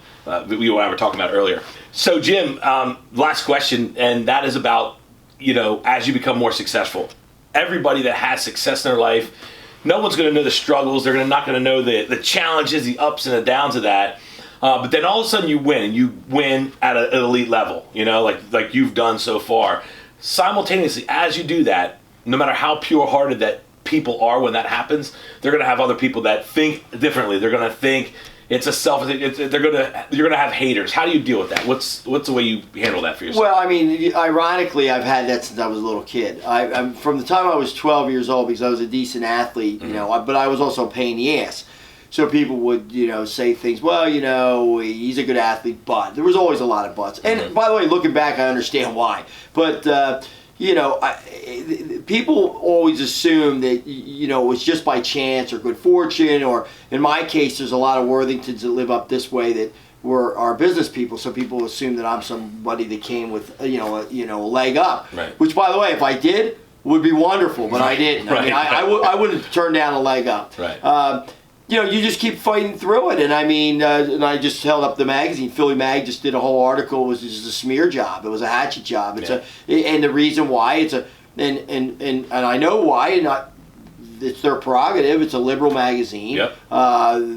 We were talking about earlier. So, Jim, last question, and that is about, you know, as you become more successful. Everybody that has success in their life, no one's going to know the struggles. They're not going to know the challenges, the ups and the downs of that. But then all of a sudden you win, and you win at an elite level, you know, like you've done so far. Simultaneously, as you do that, no matter how pure-hearted that people are when that happens, they're going to have other people that think differently. They're going to think it's a you're going to have haters. How do you deal with that? What's the way you handle that for yourself? Well, I mean, ironically, I've had that since I was a little kid. I'm from the time I was 12 years old, because I was a decent athlete, you know, but I was also a pain in the ass. So people would, you know, say things, well, you know, he's a good athlete, but there was always a lot of buts. And by the way, looking back, I understand why. But, you know, people always assume that, you know, it was just by chance or good fortune, or in my case, there's a lot of Worthingtons that live up this way that were our business people, so people assume that I'm somebody that came with, a leg up. Right. Which, by the way, if I did, would be wonderful, but I didn't. I mean, I wouldn't turn down a leg up. Right. You know, you just keep fighting through it. And I mean, and I just held up the magazine. Philly Mag just did a whole article. It was just a smear job. It was a hatchet job. And the reason why and I know why. It's their prerogative. It's a liberal magazine. Yep.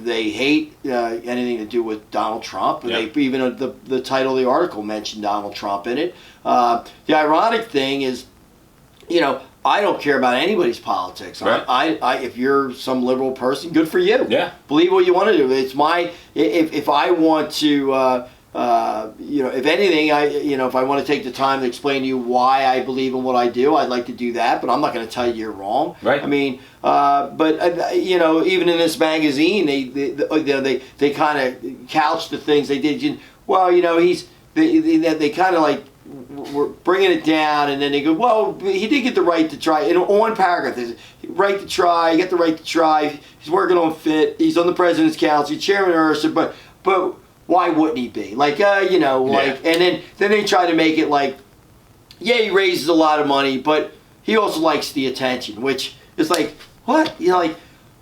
They hate anything to do with Donald Trump. And Yep. they even the title of the article mentioned Donald Trump in it. The ironic thing is, you know, I don't care about anybody's politics. Right. I if you're some liberal person, good for you. Yeah. Believe what you want to do. It's if I want to, you know, if anything, if I want to take the time to explain to you why I believe in what I do, I'd like to do that. But I'm not going to tell you you're wrong. Right. I mean, but you know, even in this magazine, they kind of couch the things they did. Well, you know, they kind of like, we're bringing it down, and then they go, well, he did get the right to try. In one paragraph, there's right to try, you get the right to try, he's working on PHIT, he's on the President's Council, he's chairman of IHRSA, but but why wouldn't he be? Like, you know, like, and then they try to make it like, yeah, he raises a lot of money, but he also likes the attention, which is like, what? You know, like,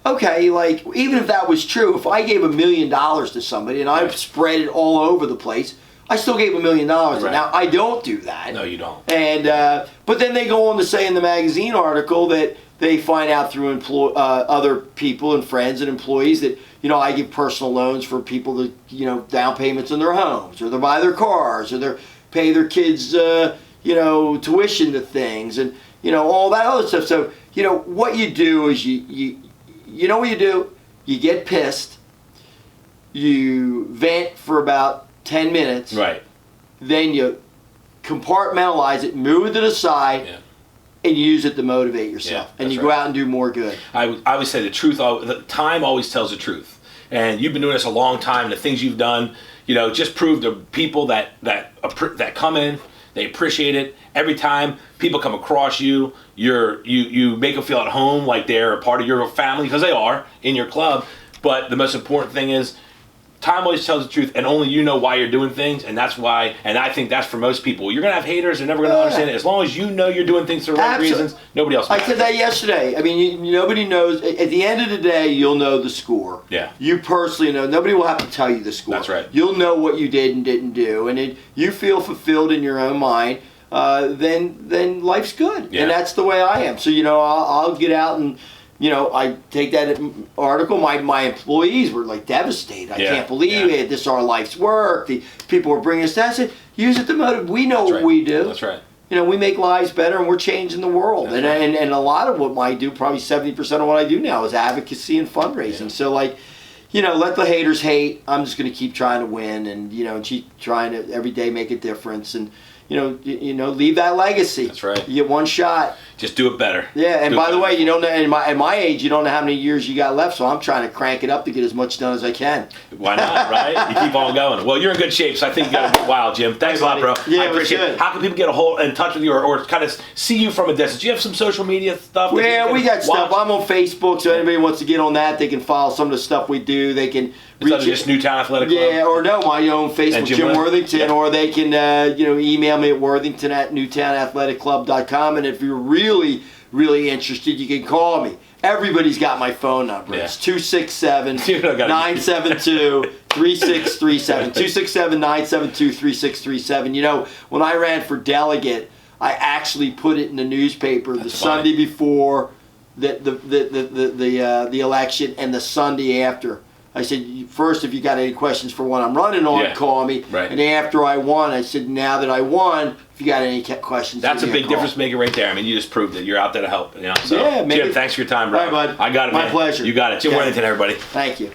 okay, like, even if that was true, if I gave $1 million to somebody and I spread it all over the place, I still gave $1 million. Right. Now, I don't do that. No, you don't. And but then they go on to say in the magazine article that they find out through other people and friends and employees that, you know, I give personal loans for people to, you know, down payments on their homes, or they buy their cars, or they pay their kids, you know, tuition to things, and, you know, all that other stuff. So, you know, what you do is you know what you do? You get pissed, you vent for about 10 minutes, right? Then you compartmentalize it, move it to the side, and you use it to motivate yourself, and you go out and do more good. I would say the truth. The time always tells the truth, and you've been doing this a long time. The things you've done, you know, just prove to people that come in, they appreciate it. Every time people come across you, you make them feel at home, like they're a part of your family, because they are in your club. But the most important thing is, time always tells the truth, and only you know why you're doing things, and that's why. And I think that's for most people. You're gonna have haters; they're never gonna understand it. As long as you know you're doing things for the right reasons, nobody else. I said that yesterday. I mean, nobody knows. At the end of the day, you'll know the score. Yeah. You personally know. Nobody will have to tell you the score. That's right. You'll know what you did and didn't do, and you feel fulfilled in your own mind. Then life's good, and that's the way I am. So, you know, I'll get out and, you know, I take that article. My employees were like devastated. I can't believe it. This is our life's work. The people are bringing us that. I said, use it to motivate. We know what we do. That's right. You know, we make lives better, and we're changing the world. And a lot of what I do, probably 70% of what I do now, is advocacy and fundraising. Yeah. So, like, you know, let the haters hate. I'm just going to keep trying to win, and, you know, keep trying to every day make a difference, and, you know, leave that legacy. That's right. You get one shot. Just do it better. Yeah, and by the way, you don't know, at my age, you don't know how many years you got left, so I'm trying to crank it up to get as much done as I can. Why not, right? You keep on going. Well, you're in good shape, so I think you got a good while, Jim. Thanks a lot, bro. Yeah, I appreciate it. How can people get in touch with you, or kind of see you from a distance? Do you have some social media stuff? Yeah, we got stuff. I'm on Facebook, so anybody wants to get on that, they can follow some of the stuff we do. They can reach just Newtown Athletic Club? Yeah, or no, my own Facebook, Jim Worthington, or they can you know, email me at worthington@newtownathleticlub.com, and if you're really interested, you can call me. Everybody's got my phone number. It's 267-972-3637. 267-972-3637. You know, when I ran for delegate, I actually put it in the newspaper the Sunday before the election and the Sunday after. I said, first, if you got any questions for what I'm running on, call me. Right. And after I won, I said, now that I won, if you got any questions, that's a big difference maker right there. I mean, you just proved it. You're out there to help. You know? So, yeah, Jim, thanks for your time, bro. All right, bud. I got it, man. My pleasure. You got it. Jim Worthington, everybody. Thank you.